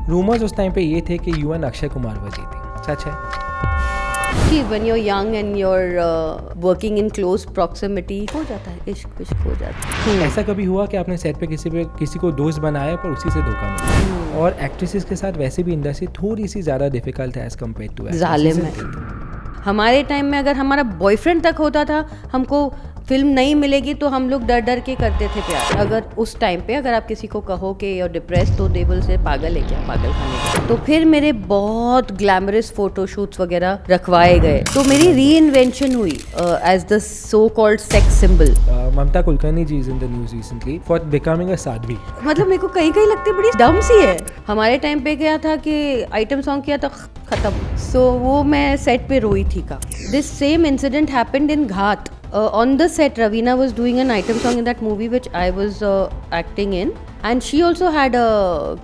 Rumours उस time पे ये थे कि यू एंड अक्षय कुमार वजी थी, सच है? कि when you're young and you're working in close proximity हो जाता है, इश्क हो जाता है। ऐसा कभी हुआ कि आपने सेट पे किसी को दोस्त बनाया पर उसी से धोखा मिला? और एक्ट्रेसेस के साथ वैसे भी इंडस्ट्री थोड़ी सी ज़्यादा डिफिकल्ट है एज कम्पेयर टू जालिम है। हमारे टाइम में अगर हमारा बॉयफ्रेंड तक होता था, हमको फिल्म नहीं मिलेगी तो हम लोग डर डर के करते थे प्यार। अगर उस टाइम पे अगर आप किसी को कहो कि you're depressed तो दे विल से पागल है क्या, पागल खाने का। तो फिर मेरे बहुत ग्लैमरस फोटोशूट्स वगैरह रखवाए गए, तो मेरी री इन्वेंशन हुई as the so called sex symbol. Mamta Kulkarni ji is in the news recently for becoming a sadhvi. मतलब मेरे को कहीं कहीं लगती बड़ी डम सी है। हमारे टाइम पे क्या था कि आइटम सॉन्ग किया था खत्म, सो वो मैं सेट पे रोई थी का। This same incident happened in Ghaath. On the set, Raveena was doing an item song in that movie which I was acting in, and she also had a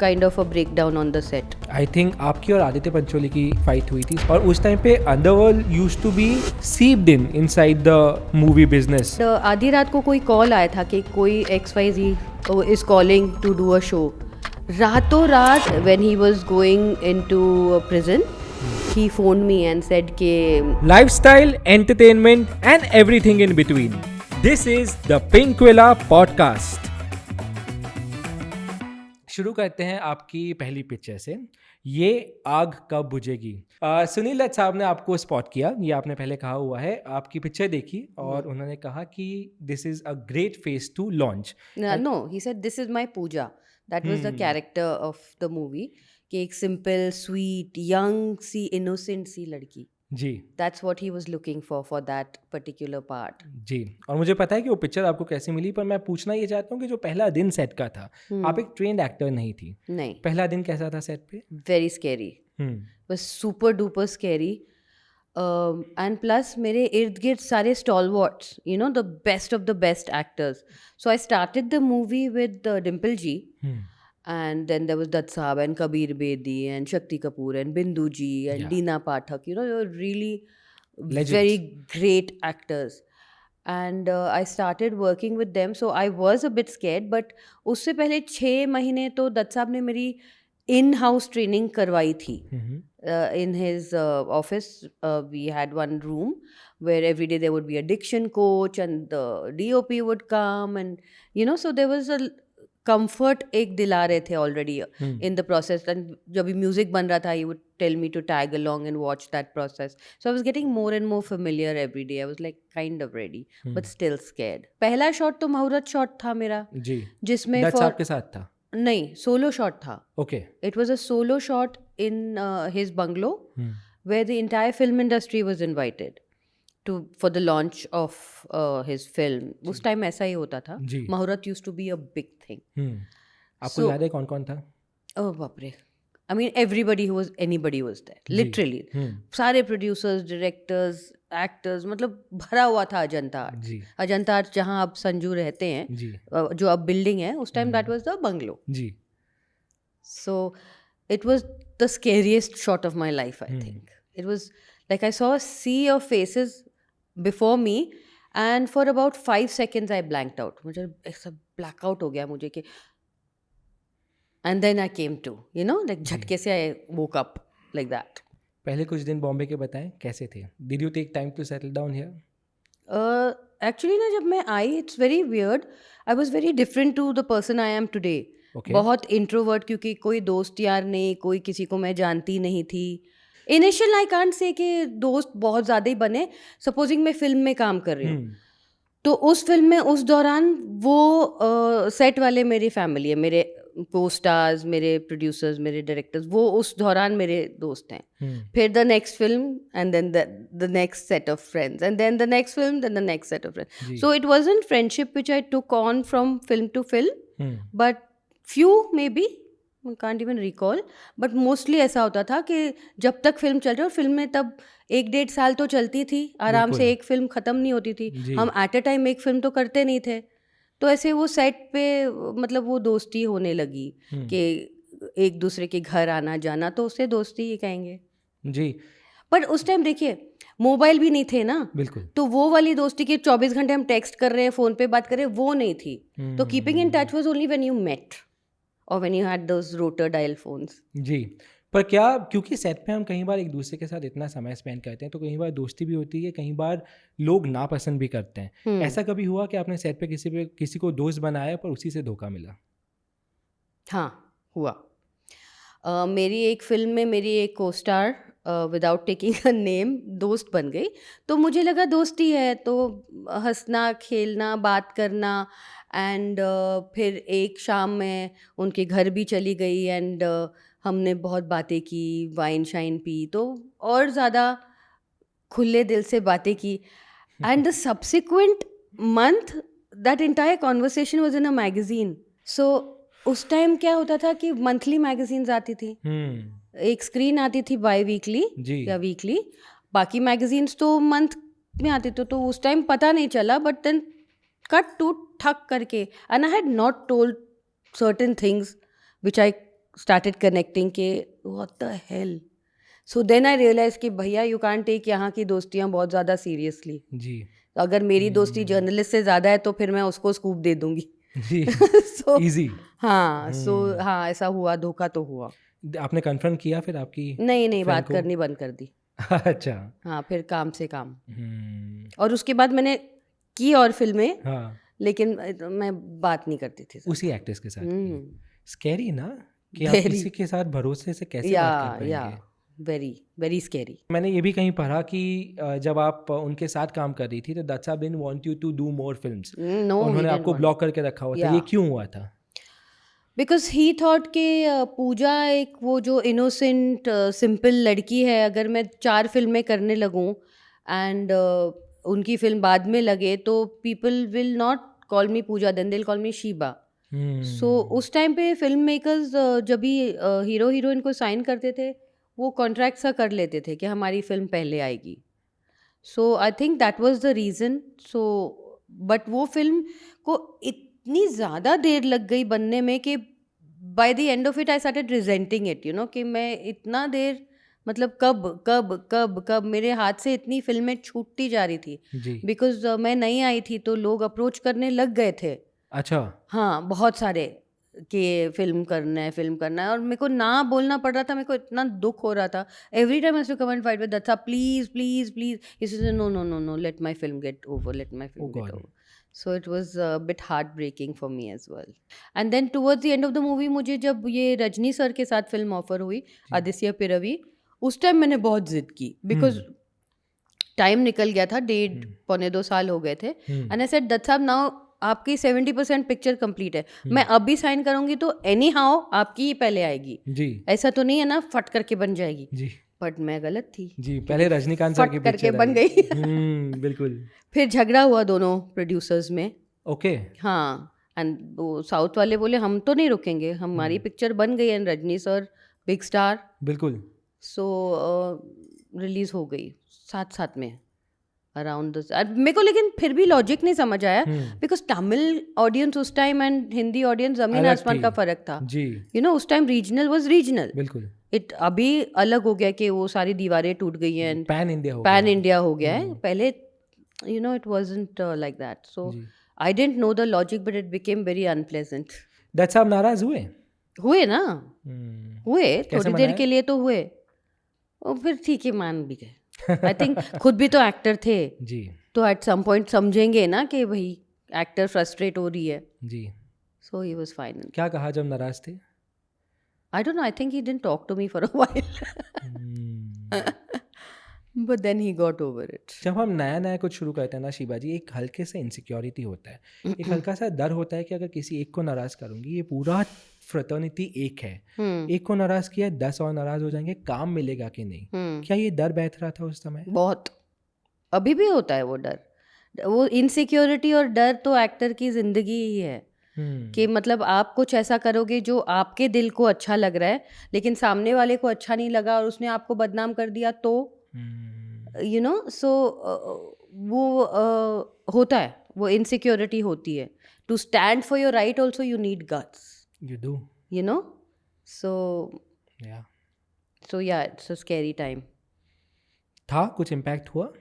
kind of a breakdown on the set. I think आपकी और आदित्य पंचोली की fight हुई थी, और उस time पे underworld used to be seeped in inside the movie business. आधी रात को कोई कॉल आया था कि कोई XYZ is calling to do a show. रातों रात when he was going into prison, he phoned me and said ke lifestyle, entertainment and everything in between. This is the Pinkwilla podcast. शुरू करते हैं आपकी पहली पिक्चर से, ये आग कब बुझेगी। सुनील दत्त साहब ने आपको स्पॉट किया, ये आपने पहले कहा हुआ है। आपकी पिक्चर देखी और उन्होंने कहा कि this is a great face to launch. No, he said this is my Pooja. That was the character of the movie. कि एक सिंपल स्वीट यंग सी इनोसेंट सी लड़की जी, that's what he was looking for that particular part जी। और मुझे पता है कि वो पिक्चर आपको कैसी मिली, पर मैं पूछना ये चाहता हूँ कि जो पहला दिन सेट का था, आप एक ट्रेन्ड एक्टर नहीं थी, नहीं, पहला दिन कैसा था सेट पे? वेरी स्कैरी, बस super duper scary. And plus मेरे इर्द गिर्द सारे stalwarts, you know, the best of the best actors. So I started the movie with Dimple ji, and then there was Dutt Saab and Kabir Bedi and Shakti Kapoor and Bindu ji and Deena Pathak, you know, they were really legends. Very great actors, and I started working with them, so I was a bit scared, but उससे पहले 6 महीने तो Dutt Saab ने मेरी in-house training करवाई थी। In his office we had one room where every day there would be a diction coach and the DOP would come, and you know, so there was a comfort एक दिला रहे थे already in the process. And जब भी music बन रहा था, he would tell me to tag along and watch that process. So I was getting more and more familiar every day. I was like kind of ready but still scared. पहला shot तो muhurat shot था मेरा जी, जिसमें दत्त के साथ था? नहीं, solo shot था। Okay, it was a solo shot in his bungalow where the entire film industry was invited for the launch of his film. उस टाइम ऐसा ही होता था। मुहूर्त used to be a big thing. आपको याद है कौन कौन था? ओह बाप रे, I mean anybody was there, literally. सारे producers, directors, actors, मतलब भरा हुआ था अजंता आर्ट। अजंता आर्ट जहाँ अब संजू रहते हैं, जो अब बिल्डिंग है, उस time that was the bungalow. So it was the scariest shot of my life, I think. It was like I saw a sea of faces before me, and for about 5 seconds I blanked out. मुझे ऐसा blackout हो गया मुझे कि, and then I came to, you know, like झटके से I woke up like that. पहले कुछ दिन बॉम्बे के बताएं कैसे थे? Did you take time to settle down here? Actually ना, जब मैं आई, it's very weird. I was very different to the person I am today. Okay. बहुत introvert, क्योंकि कोई दोस्त यार नहीं, कोई किसी को मैं जानती नहीं थी। इनिशियल आई कांट से कि दोस्त बहुत ज़्यादा ही बने। सपोजिंग मैं फिल्म में काम कर रही हूँ, तो उस फिल्म में उस दौरान वो सेट वाले मेरी फैमिली है, मेरे को स्टार्स, मेरे प्रोड्यूसर्स, मेरे डायरेक्टर्स, वो उस दौरान मेरे दोस्त हैं। फिर the next film and then the next set of friends and then the next film, then the next set of friends. So it wasn't friendship which I took on from film to film, but few maybe, I can't even recall, but mostly ऐसा होता था कि जब तक film चल रही, और film में तब 1-1.5 साल तो चलती थी आराम से, एक फिल्म ख़त्म नहीं होती थी। हम एट अ टाइम एक फिल्म तो करते नहीं थे, तो ऐसे वो सेट पे मतलब वो दोस्ती होने लगी कि एक दूसरे के घर आना जाना, तो उससे दोस्ती ही कहेंगे जी। पर उस टाइम देखिए मोबाइल भी नहीं थे ना, बिल्कुल, तो वो वाली दोस्ती की 24 घंटे हम टेक्स्ट कर रहे हैं, फ़ोन पे बात कर रहे हैं, वो नहीं थी। तो keeping in touch was only when you met, or when you had those rotor dial phones. जी, पर क्या क्योंकि सेट पे हम कई बार एक दूसरे के साथ इतना समय स्पेंड करते हैं तो कई बार दोस्ती भी होती है, कई बार लोग नापसंद भी करते हैं। ऐसा कभी हुआ कि आपने सेट पे किसी को दोस्त बनाया पर उसी से धोखा मिला? हाँ, हुआ। मेरी एक फिल्म में मेरी एक को star without taking a name दोस्त बन गई, तो मुझे लगा दोस्ती है तो हंसना खेलना बात करना, एंड फिर एक शाम मैं उनके घर भी चली गई, एंड हमने बहुत बातें की, वाइन शाइन पी, तो और ज़्यादा खुले दिल से बातें की, and the subsequent month that entire conversation was in a magazine. So उस टाइम क्या होता था कि मंथली मैगजीन्स आती थी, एक स्क्रीन आती थी बाई वीकली या वीकली, बाकी मैगजीन्स तो मंथ में आती थी, तो उस टाइम पता नहीं चला, बट देन कट टू ठक करके, and I had not told certain things which I started connecting के what the hell. So then I realise कि भैया यू कांट टेक यहाँ की दोस्तियाँ बहुत ज़्यादा सीरियसली जी। अगर मेरी दोस्ती जर्नलिस्ट से ज़्यादा है तो फिर मैं उसको स्कूप दे दूंगी जी। so, easy. हाँ, हाँ ऐसा हुआ, धोखा तो हुआ। आपने कन्फर्म किया फिर आपकी? नहीं बात करनी बंद कर दी। अच्छा। हाँ, फिर काम से काम। और उसके बाद मैंने की और फिल्में, हाँ, लेकिन मैं बात नहीं करती थी उसी एक्ट्रेस के साथ। स्कैरी ना कि आप किसी के साथ भरोसे से कैसे बात कर पाएंगे। Very very scary. मैंने ये भी कहीं पढ़ा कि जब आप उनके साथ काम कर रही थी तो Dutt sahab didn't want you to do more films. उन्होंने आपको ब्लॉक करके रखा हुआ था। ये क्यों हुआ था? बिकॉज ही थॉट के पूजा एक वो जो इनोसेंट सिंपल लड़की है, अगर मैं 4 फिल्में करने लगूं एंड उनकी फिल्म बाद में लगे तो people will not call me Pooja, then they will call me Sheeba. So उस टाइम पे फिल्म मेकर्स जब भी हीरो हीरोइन को साइन करते थे वो कॉन्ट्रैक्ट सा कर लेते थे कि हमारी फिल्म पहले आएगी। So I think that was the reason. So but वो फिल्म को इतनी ज़्यादा देर लग गई बनने में कि by the end of it I started resenting it, you know, कि मैं इतना देर मतलब कब कब कब कब मेरे हाथ से इतनी फिल्में छूटती जा रही थी बिकॉज मैं नई आई थी तो लोग अप्रोच करने लग गए थे। अच्छा। हाँ, बहुत सारे कि फिल्म करना है और मेरे को ना बोलना पड़ रहा था, मेरे को इतना दुख हो रहा था। Every time I used to come and fight with Datta, please please please, he said no no no no, let my film get over, let my film get over. So it was a bit heartbreaking for me as well. And then towards the end of the movie मुझे जब ये Rajni sir के साथ film offer हुई, आदित्य पिरवी, उस time मैंने बहुत जिद की बिकॉज टाइम निकल गया था, 1.5-2 साल हो गए थे। एंड आई सेड दत्त साहब नाउ आपकी 70% पिक्चर कंप्लीट है, मैं अभी साइन करूंगी तो एनी हाउ आपकी ही पहले आएगी जी, ऐसा तो नहीं है ना फट करके बन जाएगी जी। बट मैं गलत थी जी, पहले रजनीकांत सर की करके बन गई बिल्कुल। फिर झगड़ा हुआ दोनों प्रोड्यूसर्स में। ओके। हाँ, एंड वो साउथ वाले बोले हम तो नहीं रुकेंगे, हमारी पिक्चर बन गई and Rajni sir big star, बिल्कुल। सो रिलीज हो गई साथ में अराउंड दिस। मेरे को लेकिन फिर भी लॉजिक नहीं समझ आया बिकॉज तमिल ऑडियंस उस टाइम एंड हिंदी ऑडियंस जमीन आसमान का फर्क था जी। यू नो, उस टाइम रीजनल वाज रीजनल, बिल्कुल। इट अभी अलग हो गया कि वो सारी दीवारें टूट गई हैं, पैन इंडिया हो गया है। पहले you know it wasn't like that, so I didn't know the logic but it became very unpleasant. That's आप नाराज हुए ना? हुए थोड़ी देर के लिए तो हुए, और फिर ठीक है मान भी गए। आई थिंक खुद भी तो एक्टर थे जी, तो एट सम पॉइंट समझेंगे ना कि भाई एक्टर फ्रस्ट्रेट हो रही है जी। सो ही वाज फाइन। क्या कहा जब नाराज थे? I don't know, I think he didn't talk to me for a while. But then he got over it. जब हम नया कुछ शुरू करते हैं ना शीबा जी, एक हल्के से इनसिक्योरिटी होता है, एक हल्का सा डर होता है कि अगर किसी एक को नाराज़ करूंगी, ये पूरा फ्रेटर्निटी एक है, एक को नाराज़ किया 10 और नाराज़ हो जाएंगे, काम मिलेगा कि नहीं। क्या ये डर बैठ रहा था उस समय? बहुत, अभी भी होता है वो डर। वो इनसिक्योरिटी और डर तो एक्टर की जिंदगी ही है कि मतलब आप कुछ ऐसा करोगे जो आपके दिल को अच्छा लग रहा है लेकिन सामने वाले को अच्छा नहीं लगा और उसने आपको बदनाम कर दिया तो यू नो, सो वो होता है, वो इनसिक्योरिटी होती है। To stand for your right also you need guts, you do, you know, so yeah it's a scary time. था कुछ इम्पैक्ट हुआ?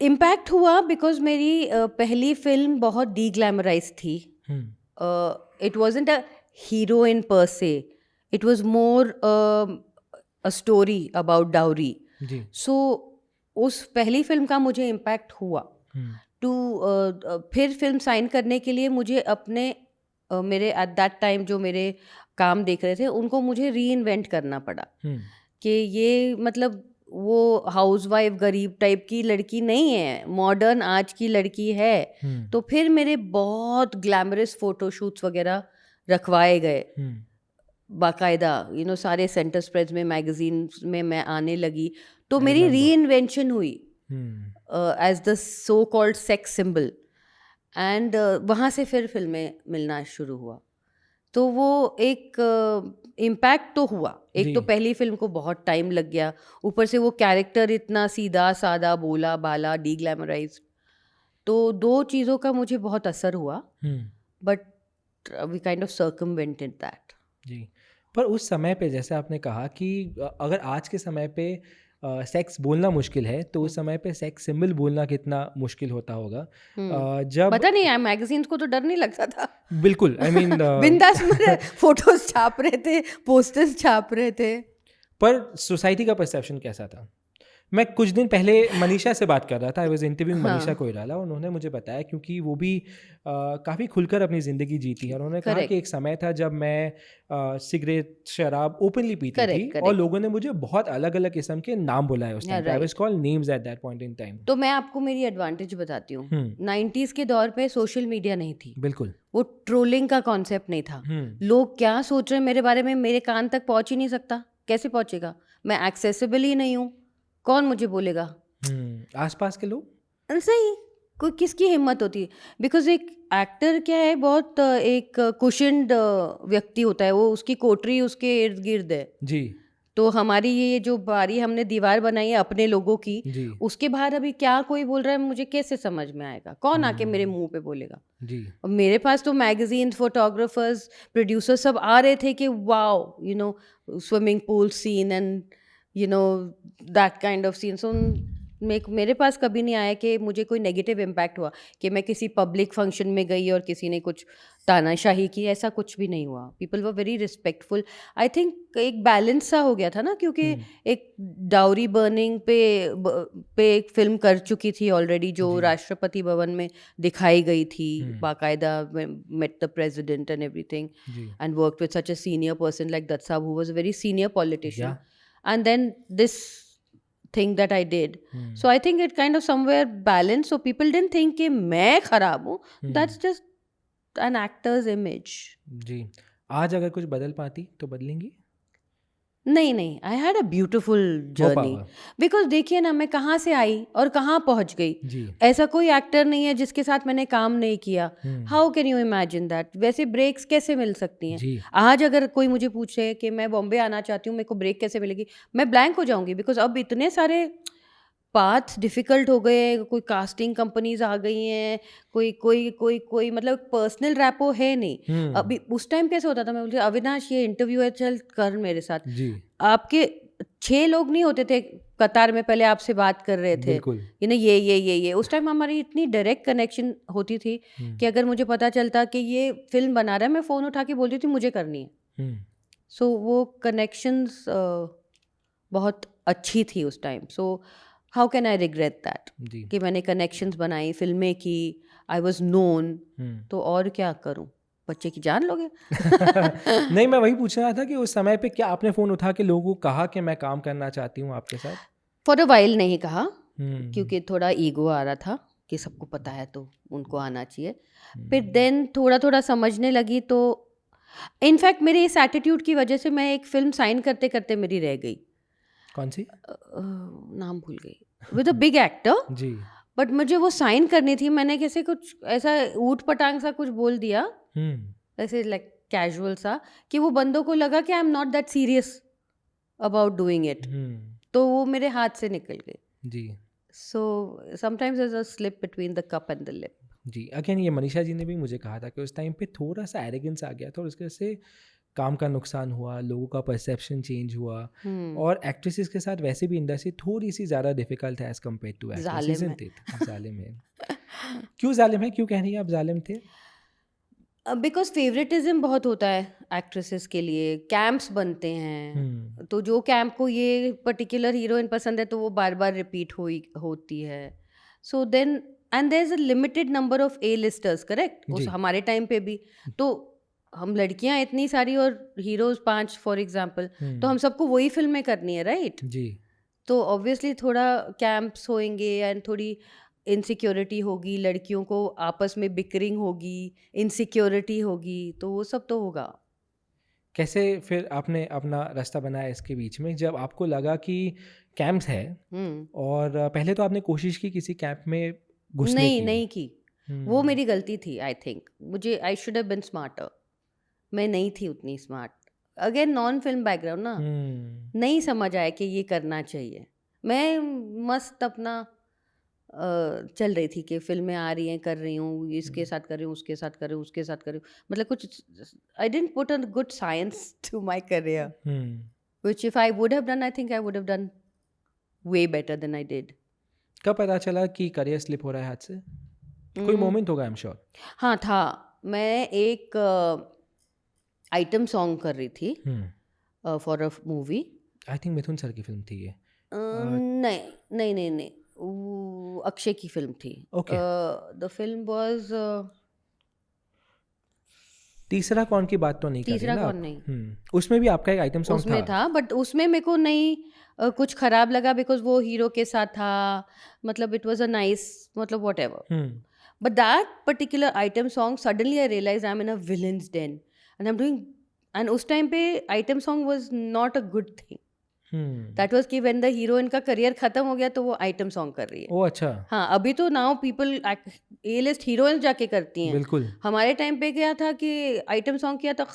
इम्पैक्ट हुआ बिकॉज मेरी पहली फिल्म बहुत डीग्लैमराइज थी it wasn't a heroine per se. It was more a story about dowry. Ji So उस पहली फिल्म का मुझे इम्पैक्ट हुआ. टू फिर फिल्म साइन करने के लिए मुझे अपने मेरे एट दैट टाइम जो मेरे काम देख रहे थे उनको मुझे री इन्वेंट करना पड़ा कि ये मतलब वो हाउसवाइफ गरीब टाइप की लड़की नहीं है, मॉडर्न आज की लड़की है. तो फिर मेरे बहुत ग्लैमरस फोटोशूट्स वगैरह रखवाए गए बाकायदा, सारे सेंटर स्प्रेड्स में, मैगजीन्स में मैं आने लगी. तो मेरी री इन्वेंशन हुई as the so called sex symbol. And वहाँ से फिर फिल्में मिलना शुरू हुआ. तो वो एक इम्पैक्ट तो हुआ. एक तो पहली फिल्म को बहुत टाइम लग गया, ऊपर से वो कैरेक्टर इतना सीधा सादा, बोला बाला, डी ग्लैमराइज्ड. तो दो चीज़ों का मुझे बहुत असर हुआ. But we kind of circumvented that. जी. पर उस समय पे जैसे आपने कहा कि अगर आज के समय पे सेक्स बोलना मुश्किल है, तो उस समय पे सेक्स सिंबल बोलना कितना मुश्किल होता होगा. जब पता नहीं, मैगजीन्स को तो डर नहीं लगता था. बिल्कुल, आई मीन बिंदास फोटोज छाप रहे थे, पोस्टर्स छाप रहे थे. पर सोसाइटी का परसेप्शन कैसा था? मैं कुछ दिन पहले मनीषा से बात कर रहा था. I was interviewing Manisha Koirala. उन्होंने मुझे बताया, क्योंकि वो भी काफ़ी खुलकर अपनी ज़िंदगी जीती है. उन्होंने कहा कि एक समय था जब मैं सिगरेट, शराब ओपनली पीती थी और लोगों ने मुझे बहुत अलग अलग किस्म के नाम बुलाए उस time. I was called names at that point in time. तो मैं आपको मेरी एडवांटेज बताती हूँ. 90s के दौर पे सोशल मीडिया नहीं थी. बिल्कुल. वो ट्रोलिंग का कॉन्सेप्ट नहीं था. लोग क्या सोच रहे हैं मेरे बारे में मेरे कान तक पहुँच ही नहीं सकता. कैसे पहुँचेगा? मैं एक्सेसिबल ही नहीं हूँ. कौन मुझे बोलेगा? आसपास के लोग. सही, कोई किसकी हिम्मत होती है? बिकॉज एक एक्टर क्या है, बहुत एक कुशन्ड व्यक्ति होता है. वो उसकी कोठरी उसके इर्द गिर्द है. जी. तो हमारी ये जो बारी हमने दीवार बनाई है अपने लोगों की, उसके बाहर अभी क्या कोई बोल रहा है मुझे कैसे समझ में आएगा? कौन आके मेरे मुंह पे बोलेगा? जी. और मेरे पास तो मैगजीन, फोटोग्राफर्स, प्रोड्यूसर्स सब आ रहे थे कि wow, swimming pool scene and that kind of scene. So मेरे पास कभी नहीं आया कि मुझे कोई नेगेटिव इम्पैक्ट हुआ कि मैं किसी पब्लिक फंक्शन में गई और किसी ने कुछ तानाशाही की. ऐसा कुछ भी नहीं हुआ. People were very respectful. I think एक बैलेंस सा हो गया था ना, क्योंकि एक डाउरी बर्निंग पे एक फिल्म कर चुकी थी ऑलरेडी, जो राष्ट्रपति भवन में दिखाई गई थी बाकायदा. Met the president and everything and worked with such a senior person like Dutt साहब, who was a very senior politician. And then this thing that I did. So I think it kind of somewhere balanced. So people didn't think कि मैं खराब हूँ. That's just an actor's image. जी. आज अगर कुछ बदल पाती तो बदलेंगी? नहीं, I had a beautiful journey. Because देखिए ना, मैं कहाँ से आई और कहाँ पहुँच गई. ऐसा कोई एक्टर नहीं है जिसके साथ मैंने काम नहीं किया. How can you imagine that? वैसे ब्रेक्स कैसे मिल सकती हैं? आज अगर कोई मुझे पूछे कि मैं बॉम्बे आना चाहती हूँ, मेरे को ब्रेक कैसे मिलेगी, मैं ब्लैंक हो जाऊंगी. बिकॉज अब इतने सारे पाथ्स डिफ़िकल्ट हो गए. कोई कास्टिंग कंपनीज आ गई हैं, कोई मतलब पर्सनल रैपो है नहीं. अभी उस टाइम कैसे होता था, मैं बोलती अविनाश ये इंटरव्यू है, चल कर मेरे साथ. आपके 6 लोग नहीं होते थे कतार में पहले आपसे बात कर रहे थे, ये. उस टाइम हमारी इतनी डायरेक्ट कनेक्शन होती थी कि अगर मुझे पता चलता कि ये फिल्म बना रहा है, मैं फ़ोन उठा के बोलती थी मुझे करनी है. सो वो कनेक्शंस बहुत अच्छी थी उस time. So how can I regret that कि मैंने कनेक्शंस बनाई, फिल्में की, आई वॉज नोन. तो और क्या करूं? बच्चे की जान लोगे? नहीं, मैं वही पूछ रहा था कि उस समय पे क्या आपने फ़ोन उठा के लोगों को कहा कि मैं काम करना चाहती हूँ आपके साथ? फॉर अ वाइल नहीं कहा, क्योंकि थोड़ा ईगो आ रहा था कि सबको पता है तो उनको आना चाहिए. फिर देन थोड़ा समझने लगी. तो इनफैक्ट मेरे इस एटीट्यूड की वजह से मैं एक फिल्म साइन करते करते मेरी रह गई. कौन सी? नाम भूल गई. With a big actor. जी. बट मुझे वो साइन करनी थी. मैंने कैसे कुछ ऐसा ऊट पटांग सा कुछ बोल दिया, ऐसे लाइक कैजुअल सा, कि वो बंदों को लगा कि I am not that serious about doing it. तो वो मेरे हाथ से निकल गई. जी. So sometimes there is a slip between the cup and the lip. जी. अगेन ये मनीषा जी ने भी मुझे कहा था कि उस टाइम पे थोड़ा सा एरोगेंस आ गया था और उसकी वजह से काम का नुकसान हुआ, लोगों का परसेप्शन चेंज हुआ. और एक्ट्रेसेस के साथ वैसे भी इंडस्ट्री थोड़ी सी ज़्यादा डिफिकल्ट है एज कम्पेयर टू एक्ट्रेसेस. जालिम है. क्यों जालिम है? क्यों कह रही हैं आप जालिम थे? बिकॉज फेवरेटिज्म बहुत होता है एक्ट्रेसेस के लिए, कैंप्स बनते हैं, तो जो कैंप को ये पर्टिकुलर हीरोइन पसंद है तो वो बार बार रिपीट होती है. So then and there is a limited number of A listers, correct, उस जी. हमारे टाइम पे भी. तो हम लड़कियां इतनी सारी और हीरोज 5 फॉर एग्जाम्पल, तो हम सबको वही फिल्में करनी है, राइट? जी. तो ऑब्वियसली थोड़ा कैंप्स होंगे एंड थोड़ी इनसिक्योरिटी होगी, लड़कियों को आपस में बिकरिंग होगी, इनसिक्योरिटी होगी, तो वो सब तो होगा. कैसे फिर आपने अपना रास्ता बनाया इसके बीच में, जब आपको लगा कि कैंप्स है और पहले तो आपने कोशिश की किसी कैंप में घुसने की? नहीं की. वो मेरी गलती थी, आई थिंक. मुझे I should have been smarter. मैं नहीं थी उतनी smart. Again non film background ना, नहीं समझ आया कि ये करना चाहिए. मैं मस्त अपना चल रही थी कि फिल्में आ रही हैं, कर रही हूँ, इसके साथ कर रही हूँ, उसके साथ कर रही हूँ, उसके साथ कर रही हूँ, मतलब कुछ I didn't put a good science to my career, which if I would have done, I think I would have done way better than I did. कब पता चला कि करियर स्लिप हो रहा है हाथ से? कोई मोमेंट होगा, आई एम श्योर. हाँ था. मैं एक आइटम सॉन्ग कर रही थी for a movie. I think Mithun sir की फिल्म थी ये. नहीं, वो अक्षय की फिल्म थी. द फिल्म वाज तीसरा कौन की बात तो नहीं कर रही तीसरा ना कौन आप? नहीं, उसमें भी आपका एक आइटम सॉन्ग उसमें था. था, बट उसमें मेरे को नहीं कुछ खराब लगा बिकॉज वो हीरो के साथ था, मतलब इट वाज अ नाइस, मतलब what ever. But that particular item song, suddenly I realized I'm in a villain's den and I'm doing, and उस टाइम पे item song was not a good thing. That was कि when the heroine का career खत्म हो गया तो वो item song कर रही है. ओ अच्छा. हाँ, अभी तो now people A-list heroines जाके करती हैं. बिल्कुल. हमारे टाइम पे क्या था कि item song किया तो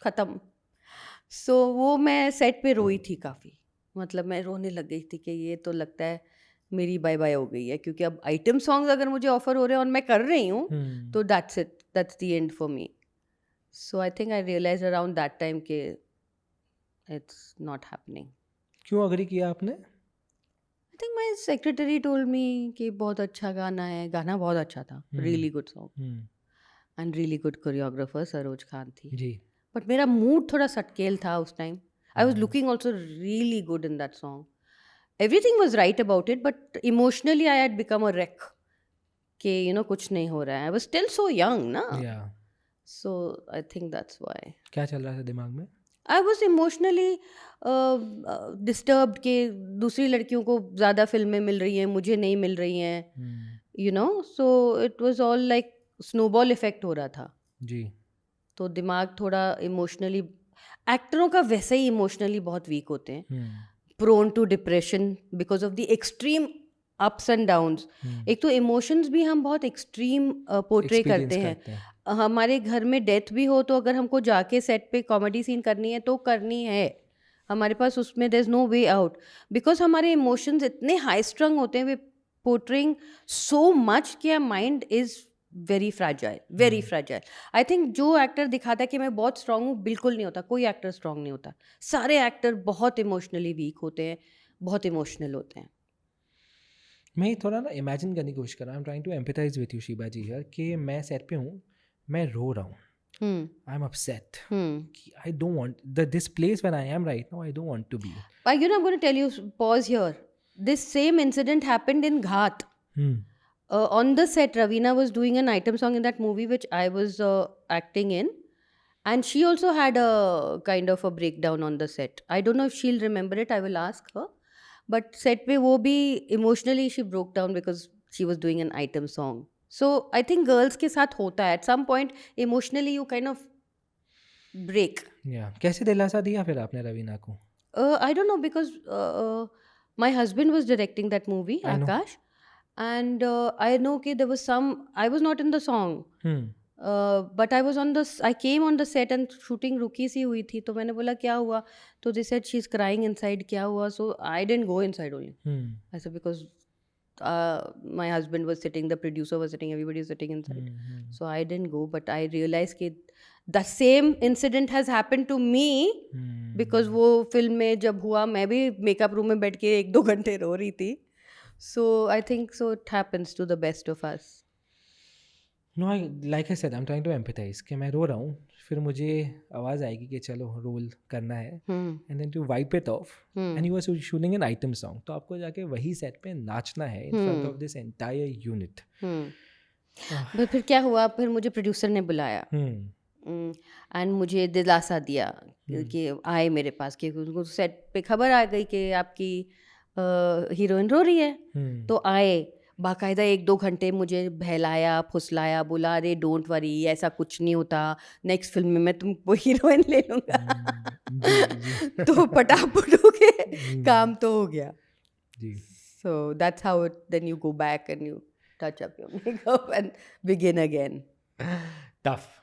खत्म. So वो मैं सेट पे रोई थी काफ़ी, मतलब मैं रोने लग गई थी कि ये तो लगता है मेरी बाय बाय हो गई है, क्योंकि अब आइटम सॉन्ग्स अगर मुझे ऑफर हो रहे हैं और मैं कर रही हूँ तो that's it, that's the end for me. So I think I realise around that time कि इट्स नॉट हैपनिंग. क्यों अग्री किया आपने? I think my secretary told me कि बहुत अच्छा गाना है. गाना बहुत अच्छा था, really good song and really good choreographer Saroj Khan थी जी. बट मेरा मूड थोड़ा सटकेल था उस time. I was looking also really good in that song. Everything was right about it, but emotionally I had become a wreck. कि कुछ नहीं हो रहा है. I was still so young, ना. Yeah. So I think that's why. क्या चल रहा था दिमाग में? I was emotionally disturbed कि दूसरी लड़कियों को ज़्यादा फिल्में मिल रही हैं, मुझे नहीं मिल रही हैं. So it was all like snowball effect हो रहा था. जी. तो दिमाग थोड़ा इमोशनली, एक्टरों का वैसे ही इमोशनली बहुत वीक होते हैं. prone to depression because of the extreme ups and downs. एक तो emotions भी हम बहुत extreme portray करते हैं. हमारे घर में डेथ भी हो तो अगर हमको जाके सेट पे कॉमेडी सीन करनी है तो करनी है. हमारे पास उसमें there is no way out because हमारे इमोशंस इतने हाई स्ट्रंग होते हैं. वे पोर्ट्रेइंग सो मच कि mind is very fragile, very fragile. I think जो एक्टर दिखाता है कि मैं बहुत स्ट्रांग हूँ, बिल्कुल नहीं होता. कोई एक्टर स्ट्रांग नहीं होता. सारे एक्टर बहुत इमोशनली वीक होते हैं, बहुत इमोशनल होते हैं. मैं थोड़ा ना इमेजिन करने की कोशिश कर रहा हूँ. I am trying to empathise with you Sheeba ji here कि मैं सेट पे हूँ, मैं रो रहा हूँ, I am upset, I don't want this place when I am right now, I don't want to be. I am going to tell you, pause here, this same incident happened in Ghaath. On the set, Raveena was doing an item song in that movie which I was acting in, and she also had a kind of a breakdown on the set. I don't know if she'll remember it, I will ask her. But set pe wo bhi emotionally she broke down because she was doing an item song. So I think girls ke sath hota hai. At some point emotionally you kind of break. Yeah. कैसे दिलासा दिया फिर आपने रवीना को? I don't know because my husband was directing that movie, Akash. And I know कि there was some, I was not in the song, but I came on the set and shooting रुकी सी हुई थी. तो मैंने बोला क्या हुआ, तो they said she's crying inside, क्या हुआ. So I didn't go inside only. I said because my husband was sitting, the producer was sitting, everybody was sitting inside. So I didn't go, but I realized कि the same incident has happened to me because वो film में जब हुआ मैं भी makeup room में बैठ के 1-2 घंटे रो रही थी. So I think so it happens to the best of us. No like I said I am trying to empathise कि मैं रो रहा हूँ, फिर मुझे आवाज़ आएगी कि चलो रोल करना है, and then to wipe it off, and you are shooting an item song, तो आपको जाके वही सेट पे नाचना है in front of this entire unit. But फिर क्या हुआ, फिर मुझे प्रोड्यूसर ने बुलाया एंड मुझे दिलासा दिया कि आए मेरे पास, कि उनको सेट पे खबर आ गई कि आपकी हीरोइन रो रही है. तो आए, बाकायदा 1-2 घंटे मुझे बहलाया फुसलाया, बोला अरे डोंट वरी, ऐसा कुछ नहीं होता, नेक्स्ट फिल्म में मैं तुमको हीरोइन ले लूँगा. तो पटापट हो के काम तो हो गया. So that's how it, then you go back and you touch up your makeup and begin again. Tough.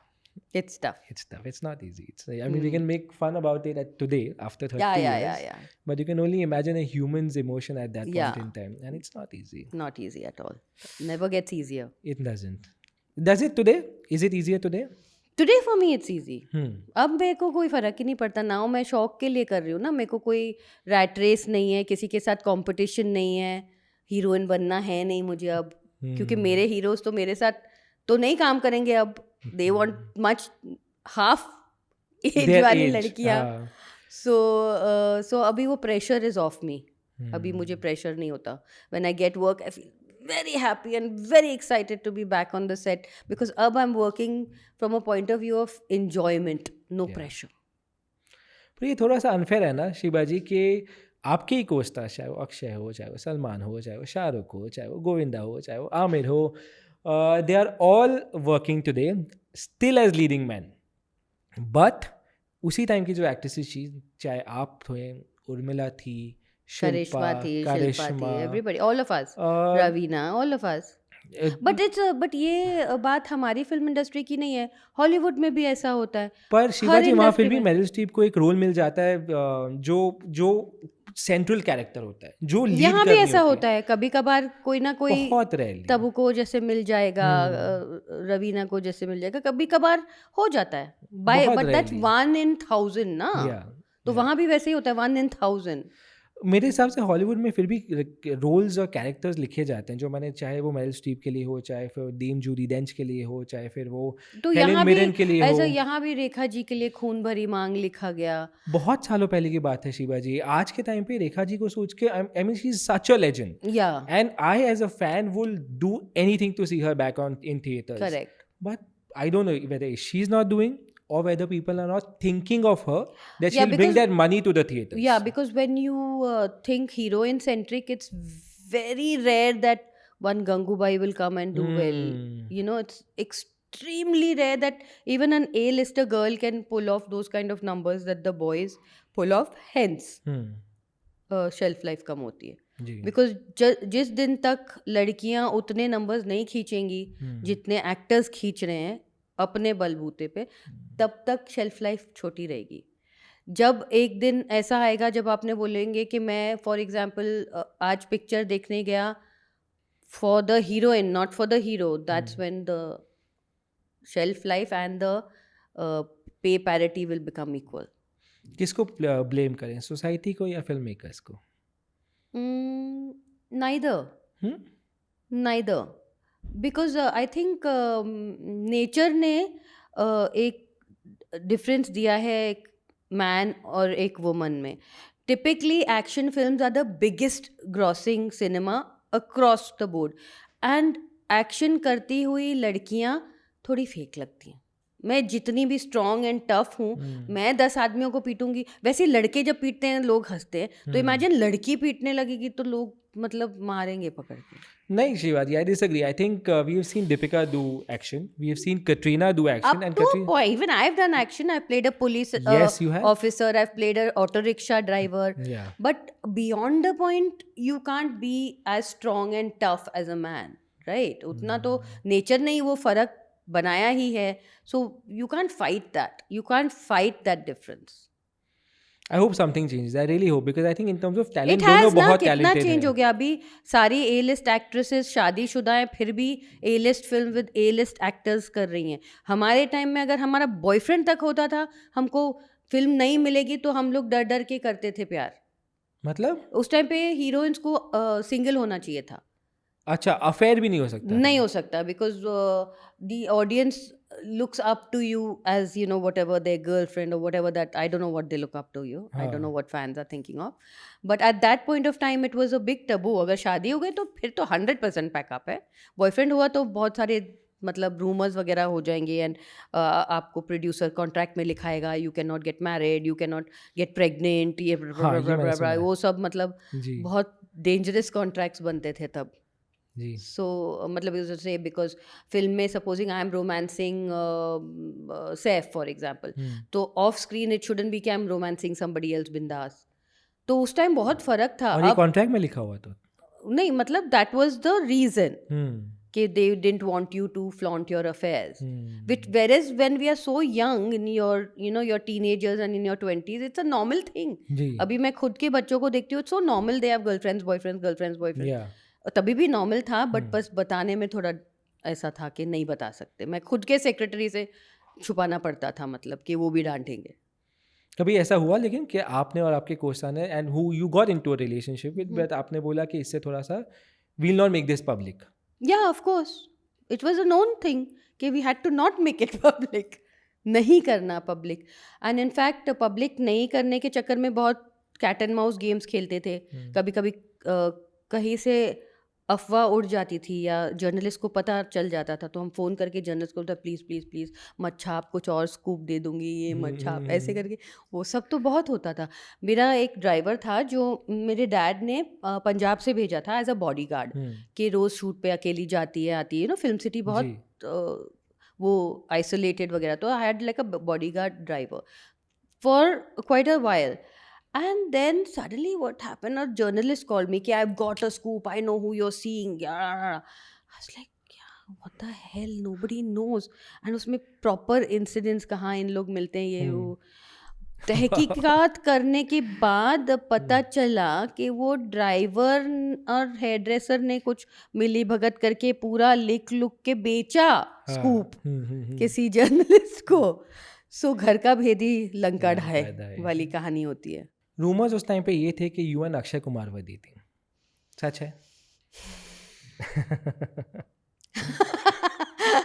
It's tough. It's tough. It's not easy. It's, I mean, we can make fun about it today after 30 years. Yeah. But you can only imagine a human's emotion at that point in time. And it's not easy. Not easy at all. Never gets easier. It doesn't. Does it today? Is it easier today? Today for me it's easy. अब मेरे को कोई फ़र्क ही नहीं पड़ता. Now मैं शौक के लिए कर रही हूँ ना, मेरे को कोई रैट रेस नहीं है, किसी के साथ कंपटीशन नहीं है, हीरोइन बनना है नहीं मुझे अब, क्योंकि मेरे हीरोज़ तो मेरे साथ तो नहीं काम करेंगे अब. They want much half age वाली लड़कियाँ. सो अभी वो प्रेशर इज़ ऑफ मी. अभी मुझे प्रेशर नहीं होता. When I get work I feel very happy and very excited to be back on the set, because अब I'm working from a point of view of enjoyment, no pressure. पर ये थोड़ा सा unfair है ना शीबा जी, कि आपके ही कोस्टार, चाहे वो अक्षय हो, चाहे वो सलमान हो, चाहे वो शाहरुख हो, चाहे वो गोविंदा हो, चाहे वो आमिर हो, they are all working today still as leading men. But उसी टाइम की जो एक्ट्रेसेस थी, चाहे आप थे, उर्मिला थी, करिश्मा थी, शिल्पा थी, everybody, all of us, Raveena, all of us. But ये बात हमारी फिल्म इंडस्ट्री की नहीं है, हॉलीवुड में भी ऐसा होता है. पर शिवा जी वहाँ फिर भी मेरिल स्ट्रीप को एक रोल मिल जाता है जो सेंट्रल कैरेक्टर होता है, जो लीड यहाँ भी ऐसा होता है. कभी कभार कोई ना कोई बहुत रेयरली तबू को जैसे मिल जाएगा, रवीना को जैसे मिल जाएगा, कभी कभार हो जाता है. बट दैट्स 1 in 1000 ना. तो वहाँ भी वैसे ही होता है, 1 in 1000. मेरे हिसाब से हॉलीवुड में फिर भी रोल्स और कैरेक्टर्स लिखे जाते हैं जो मैंने, चाहे वो मेरिल स्ट्रीप के लिए हो, चाहे फिर डेम जूडी डेंच के लिए हो, चाहे फिर वो हेलेन मिरन के लिए हो. ऐसा यहाँ भी रेखा जी के लिए खून भरी मांग लिखा गया. बहुत सालों पहले की बात है शीबा जी. आज के टाइम पे रेखा जी को सोच के I mean she is such a legend, and I as a fan will do anything to see her back on in theatres. Correct. But I don't know whether she is not doing or whether people are not thinking of her that she'll bring that money to the theaters. Yeah, because when you think heroine centric, it's very rare that one Gangubai will come and do well. You know, it's extremely rare that even an A-lister girl can pull off those kind of numbers that the boys pull off. Hence shelf life कम होती है. Because जिस दिन तक लड़कियां उतने numbers नहीं खींचेंगी जितने actors खींच रहे हैं अपने बलबूते पे, तब तक शेल्फ लाइफ छोटी रहेगी. जब एक दिन ऐसा आएगा जब आपने बोलेंगे कि मैं फॉर एग्जांपल आज पिक्चर देखने गया for the heroine, not for the hero, that's when the shelf life and the pay parity will become equal. किसको ब्लेम करें, सोसाइटी को या फिल्म मेकर्स को? Neither. Because I think nature ने एक डिफरेंस दिया है एक मैन और एक वुमन में. Typically action films are the biggest grossing cinema across the board, and action करती हुई लड़कियां थोड़ी फेक लगती हैं. मैं जितनी भी स्ट्रॉन्ग एंड टफ हूँ, मैं 10 आदमियों को पीटूंगी, वैसे लड़के जब पीटते हैं लोग हंसते हैं. तो इमेजिन लड़की पीटने लगेगी तो लोग मतलब मारेंगे पकड़ के. नहीं Shivaji, I disagree. I think we have seen Deepika do action. We have seen Katrina do action. Up to a point. Even I've done action. I've played a police yes, you have. officer. I've played a auto rickshaw driver. Yeah. But beyond the point, you can't be as strong and tough as a man, right? उतना तो nature ने ही वो फर्क बनाया ही है. So you can't fight that. You can't fight that difference. I hope something changes. I really hope, because I think in terms of talent, it has बहुत कितना change हो गया. अभी सारी A-list एक्ट्रेसेस शादीशुदा हैं, फिर भी A-list film with A-list actors कर रही हैं. हमारे टाइम में अगर हमारा बॉयफ्रेंड तक होता था, हमको फिल्म नहीं मिलेगी तो हम लोग डर डर के करते थे प्यार. मतलब उस टाइम पे हीरोइंस को सिंगल होना चाहिए था. अच्छा, अफेयर भी नहीं हो सकता नहीं था? हो सकता because the audience looks up to you as whatever their girlfriend or whatever that I don't know what they look up to you. I don't know हाँ, what fans are thinking of, but at that point of time it was a big taboo. अगर शादी हो गई तो फिर तो 100% pack up है. Boyfriend हुआ तो बहुत सारे मतलब रूमर्स वगैरह हो जाएंगे एंड आपको प्रोड्यूसर कॉन्ट्रैक्ट में लिखाएगा you can not get married, you can not get pregnant, ये हाँ, ये मैंने सुना है। वो सब मतलब जी, बहुत डेंजरस कॉन्ट्रैक्ट्स बनते थे तब. जी। So मतलब से because फिल्म में supposing I am romancing Saif for example, तो of screen it shouldn't be कि I am romancing somebody else बिंदास. तो उस टाइम बहुत फर्क था. और ये अब कॉन्ट्रैक्ट में लिखा हुआ तो? नहीं मतलब that was the reason हम्म, कि they didn't want you to flaunt your affairs. Which hmm, whereas when we are so young in your your teenagers and in your 20s it's a normal thing. जी, अभी मैं खुद के बच्चों को देखती हूँ it's so normal they have girlfriends boyfriends. या, तभी भी नॉर्मल था बट बस बताने में थोड़ा ऐसा था कि नहीं बता सकते. मैं खुद के सेक्रेटरी से छुपाना पड़ता था मतलब कि वो भी डांटेंगे. कभी ऐसा हुआ लेकिन कि आपने और आपके कोस्टा ने and who you got into a relationship with, but आपने बोला कि इससे थोड़ा सा we'll not make this public? Yeah of course it was a known thing कि we had to not make it public. नहीं करना पब्लिक. एंड इनफैक्ट पब्लिक नहीं करने के चक्कर में बहुत कैट एंड माउस गेम्स खेलते थे. कभी कभी कहीं से अफवाह उड़ जाती थी या जर्नलिस्ट को पता चल जाता था तो हम फ़ोन करके जर्नलिस्ट को बोलते प्लीज़ प्लीज़ प्लीज़ मत छाप, कुछ और स्कूप दे दूंगी, ये मत छाप, ऐसे करके. वो सब तो बहुत होता था. मेरा एक ड्राइवर था जो मेरे डैड ने पंजाब से भेजा था एज अ बॉडी गार्ड कि रोज़ शूट पे अकेली जाती है आती है फिल्म सिटी जी, बहुत वो आइसोलेटेड वगैरह. तो I had like a body guard driver for quite a while. And then suddenly what happened, a journalist called me, कि I've got a scoop, I know who you're seeing. Yeah. I was like, yeah, what the hell, nobody knows. And उसमें proper incidents कहाँ इन लोग मिलते हैं ये वो. तहकीकात करने के बाद पता चला कि वो ड्राइवर और हेयर ड्रेसर ने कुछ मिली भगत करके पूरा लिख लुक के बेचा स्कूप किसी जर्नलिस्ट को. सो घर का भेदी लंका ढाए वाली कहानी होती है. रूमर्स उस टाइम पे ये थे कि यू एंड अक्षय कुमार वर्दी थी. सच है?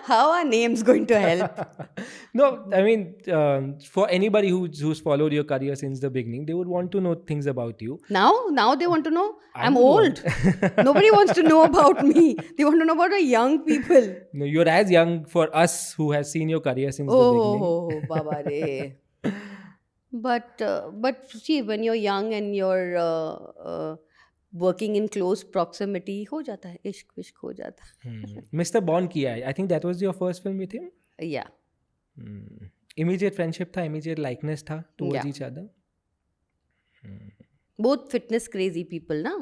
How are names going to help? No, I mean, for anybody who's followed your career since the beginning, they would want to know things about you. Now they want to know. I I'm would old. Nobody wants to know about me. They want to know about the young people. No, you're as young for us who has seen your career since the beginning. Oh, Baba re. But see, when you're young and you're working in close proximity, हो जाता है इश्क विश्क हो जाता है. Mr. Bond किया है. I think that was your first film with him. Yeah. Immediate friendship था, immediate likeness था towards Yeah. each other. Both fitness crazy people, na?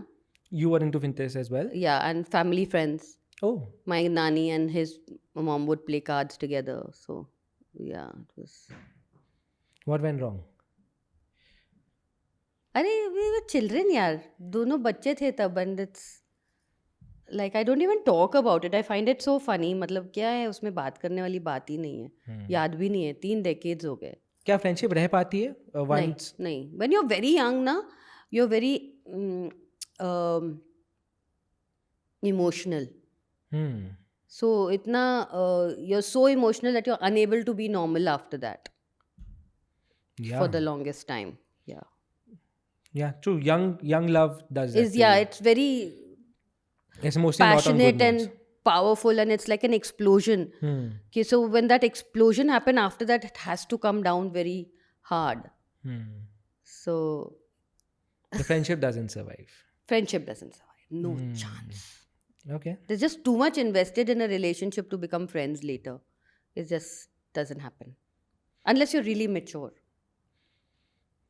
You were into fitness as well. Yeah, and family friends. Oh, My nanny and his mom would play cards together. So, yeah, it was. what went wrong? अरे we were children यार. दोनों बच्चे थे तब and it's like I don't even talk about it. I find it so funny. मतलब क्या है उसमें बात करने वाली बात ही नहीं है. याद भी नहीं है. 3 decades हो गए. क्या फ्रेंडशिप रह पाती है नहीं once? नहीं. When you're very young ना, you're very emotional. So इतना you're so emotional that you're unable to be normal after that Yeah. for the longest time. Yeah. Yeah, true. Young love does that. Is to yeah, you. it's very It's mostly not on passionate good and notes. powerful and it's like an explosion. Okay, so when that explosion happen after that it has to come down very hard. So The friendship doesn't survive. friendship doesn't survive. No chance. Okay. There's just too much invested in a relationship to become friends later. It just doesn't happen. Unless you're really mature.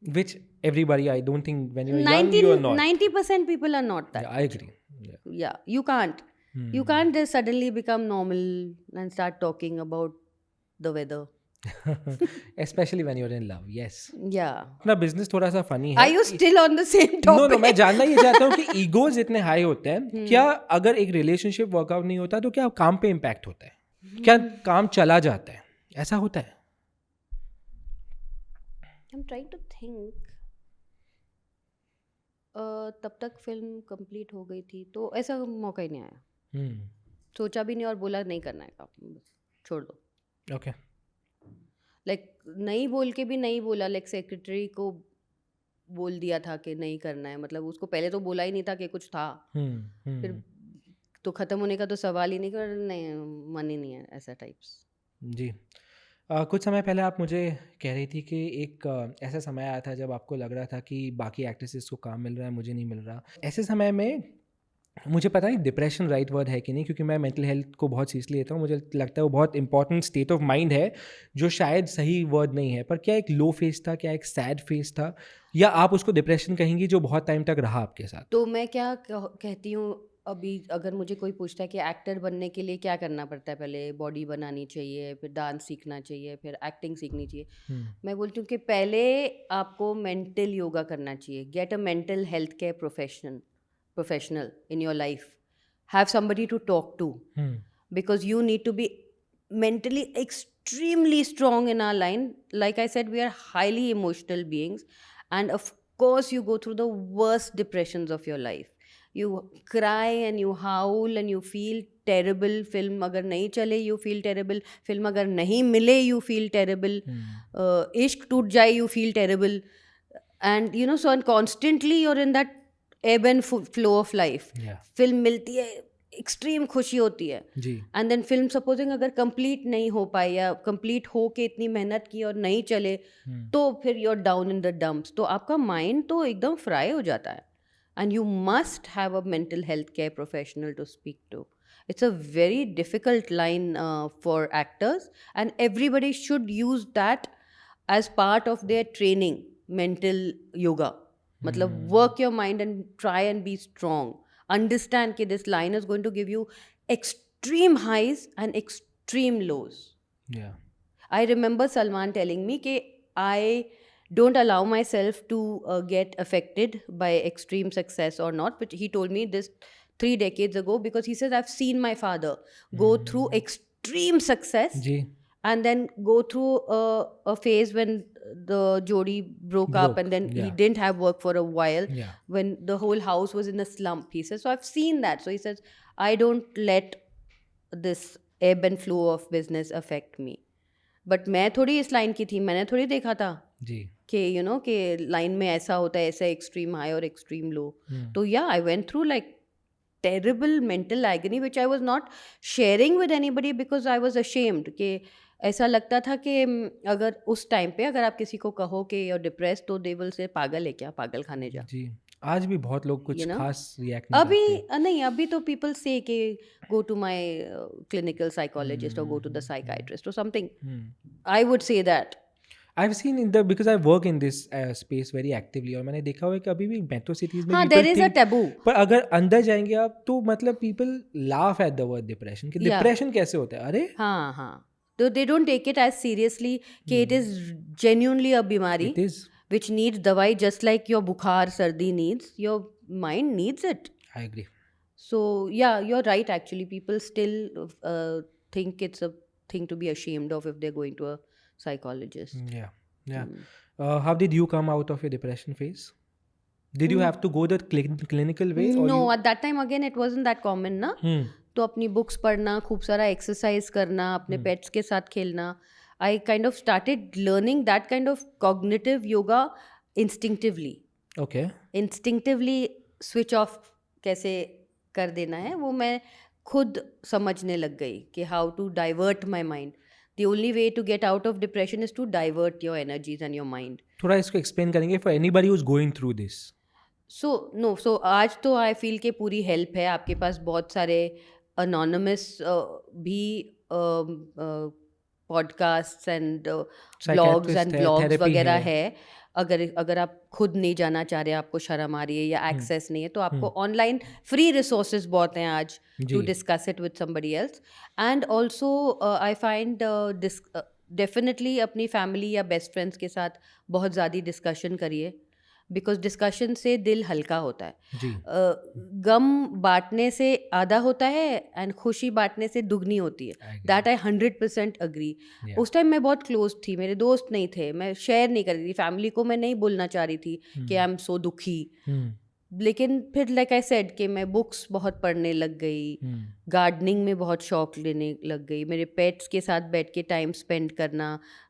Which everybody, I don't think when you're young, you're not. 90% people are not that. Yeah, I agree. Yeah. Yeah, you can't. You can't just suddenly become normal and start talking about the weather. Especially when you're in love. Yes. Yeah. अपना business थोड़ा सा funny है. Are you still on the same topic? No, मैं जानना ये चाहता हूँ कि ईगोज इतने हाई होते हैं. क्या अगर एक रिलेशनशिप वर्कआउट नहीं होता तो क्या काम पे इम्पैक्ट होता है? क्या काम चला जाता है? ऐसा होता है? I'm trying to think. तब तक फिल्म कंप्लीट हो गई थी तो ऐसा मौका ही नहीं आया. सोचा भी नहीं और बोला नहीं करना है काम, छोड़ दो. ओके. लाइक नहीं बोल के भी नहीं बोला, लाइक सेक्रेटरी को बोल दिया था कि नहीं करना है, मतलब उसको पहले तो बोला ही नहीं था कि कुछ था. फिर तो ख़त्म होने का तो सवाल ही नहीं, कर नहीं मन ही नहीं है ऐसा टाइप्स. जी. कुछ समय पहले आप मुझे कह रही थी कि एक ऐसा समय आया था जब आपको लग रहा था कि बाकी एक्ट्रेसेस को काम मिल रहा है, मुझे नहीं मिल रहा. ऐसे समय में मुझे पता नहीं डिप्रेशन राइट वर्ड है कि नहीं, क्योंकि मैं मेंटल हेल्थ को बहुत सीरियसली लेता हूँ. मुझे लगता है वो बहुत इंपॉर्टेंट स्टेट ऑफ माइंड है जो शायद सही वर्ड नहीं है. पर क्या एक लो फेज था, क्या एक सैड फेज था, या आप उसको डिप्रेशन कहेंगी जो बहुत टाइम तक रहा आपके साथ? तो मैं क्या कहती हूँ, अभी अगर मुझे कोई पूछता है कि एक्टर बनने के लिए क्या करना पड़ता है, पहले बॉडी बनानी चाहिए, फिर डांस सीखना चाहिए, फिर एक्टिंग सीखनी चाहिए, मैं बोलती हूँ कि पहले आपको मेंटल योगा करना चाहिए. Get a mental health care professional in your life. Have somebody to talk to, because you need to be mentally extremely strong in our line. Like I said, we are highly emotional beings, and of course you go through the worst depressions of your life. You cry and you howl and you feel terrible. Film agar nahi chale, you feel terrible. Film agar nahi mile, you feel terrible. Ishq toot jaye, you feel terrible. And so and constantly you're in that ebb and flow of life. Film मिलती है, extreme खुशी होती है, and then film supposing अगर complete नहीं हो पाई या complete हो के इतनी मेहनत की और नहीं चले, तो फिर you are down in the dumps. तो आपका माइंड तो एकदम फ्राई हो जाता है, and you must have a mental health care professional to speak to. It's a very difficult line for actors, and everybody should use that as part of their training. Mental yoga, मतलब work your mind and try and be strong. Understand कि this line is going to give you extreme highs and extreme lows. Yeah. I remember Salman telling me कि I don't allow myself to get affected by extreme success or not, but he told me this 3 decades ago, because he says I've seen my father go through extreme success and then go through a phase when the jodi broke up, and then he didn't have work for a while, when the whole house was in a slump. He says, so I've seen that. So he says, I don't let this ebb and flow of business affect me. But मैं थोड़ी इस line की थी, मैंने थोड़ी देखा था कि कि लाइन में ऐसा होता है, ऐसा एक्सट्रीम हाई और एक्सट्रीम लो. तो I went through like terrible mental agony which I was not sharing with anybody because I was ashamed. कि ऐसा लगता था कि अगर उस टाइम पे अगर आप किसी को कहो कि you're depressed, तो they will say पागल है क्या, पागल खाने जा. जी. आज भी बहुत लोग कुछ खास रिएक्ट नहीं अभी नहीं, अभी तो people say कि go to my clinical psychologist or go to the psychiatrist or something. I would say that. I've seen in the, because I work in this space very actively, और मैंने देखा हुआ है कि अभी भी मेट्रो सिटीज में हाँ, there is a taboo. पर अगर अंदर जाएंगे आप तो मतलब people laugh at the word depression कि डिप्रेशन कैसे होता है. अरे हाँ, तो they don't take it as seriously कि it is genuinely a बीमारी which needs दवाई, just like your बुखार सर्दी needs, your mind needs it. I agree. So yeah, you're right. Actually, people still think it's a thing to be ashamed of if they're going to a psychologist. Yeah. How did you come out of your depression phase? Did you have to go the clinical way? No, at that time again it wasn't that common ना. तो अपनी books पढ़ना, खूब सारा exercise करना, अपने pets के साथ खेलना. I kind of started learning that kind of cognitive yoga instinctively. Okay. Instinctively switch off कैसे कर देना है वो मैं खुद समझने लग गई कि how to divert my mind. The only way to get out of depression is to divert your energies and your mind. थोड़ा इसको explain करेंगे for anybody who's going through this. So आज तो I feel कि पूरी help है. आपके पास बहुत सारे anonymous भी podcasts and blogs and blogs वगैरह है. अगर आप खुद नहीं जाना चाह रहे, आपको शर्म आ रही है या एक्सेस नहीं है, तो आपको ऑनलाइन फ्री रिसोर्सेज बहुत हैं आज to discuss it with somebody else. And also I find definitely अपनी फैमिली या बेस्ट फ्रेंड्स के साथ बहुत ज़्यादा डिस्कशन करिए, बिकॉज डिस्कशन से दिल हल्का होता है. गम बांटने से आधा होता है एंड खुशी बांटने से दुगनी होती है. That I 100% agree. उस टाइम मैं बहुत क्लोज थी, मेरे दोस्त नहीं थे, मैं शेयर नहीं कर रही थी, फैमिली को मैं नहीं बोलना चाह रही थी कि आई एम सो दुखी. लेकिन फिर लाइक आई सेड कि मैं बुक्स बहुत पढ़ने लग गई, गार्डनिंग में बहुत शौक लेने लग गई, मेरे पेट्स के साथ बैठ के टाइम स्पेंड करना,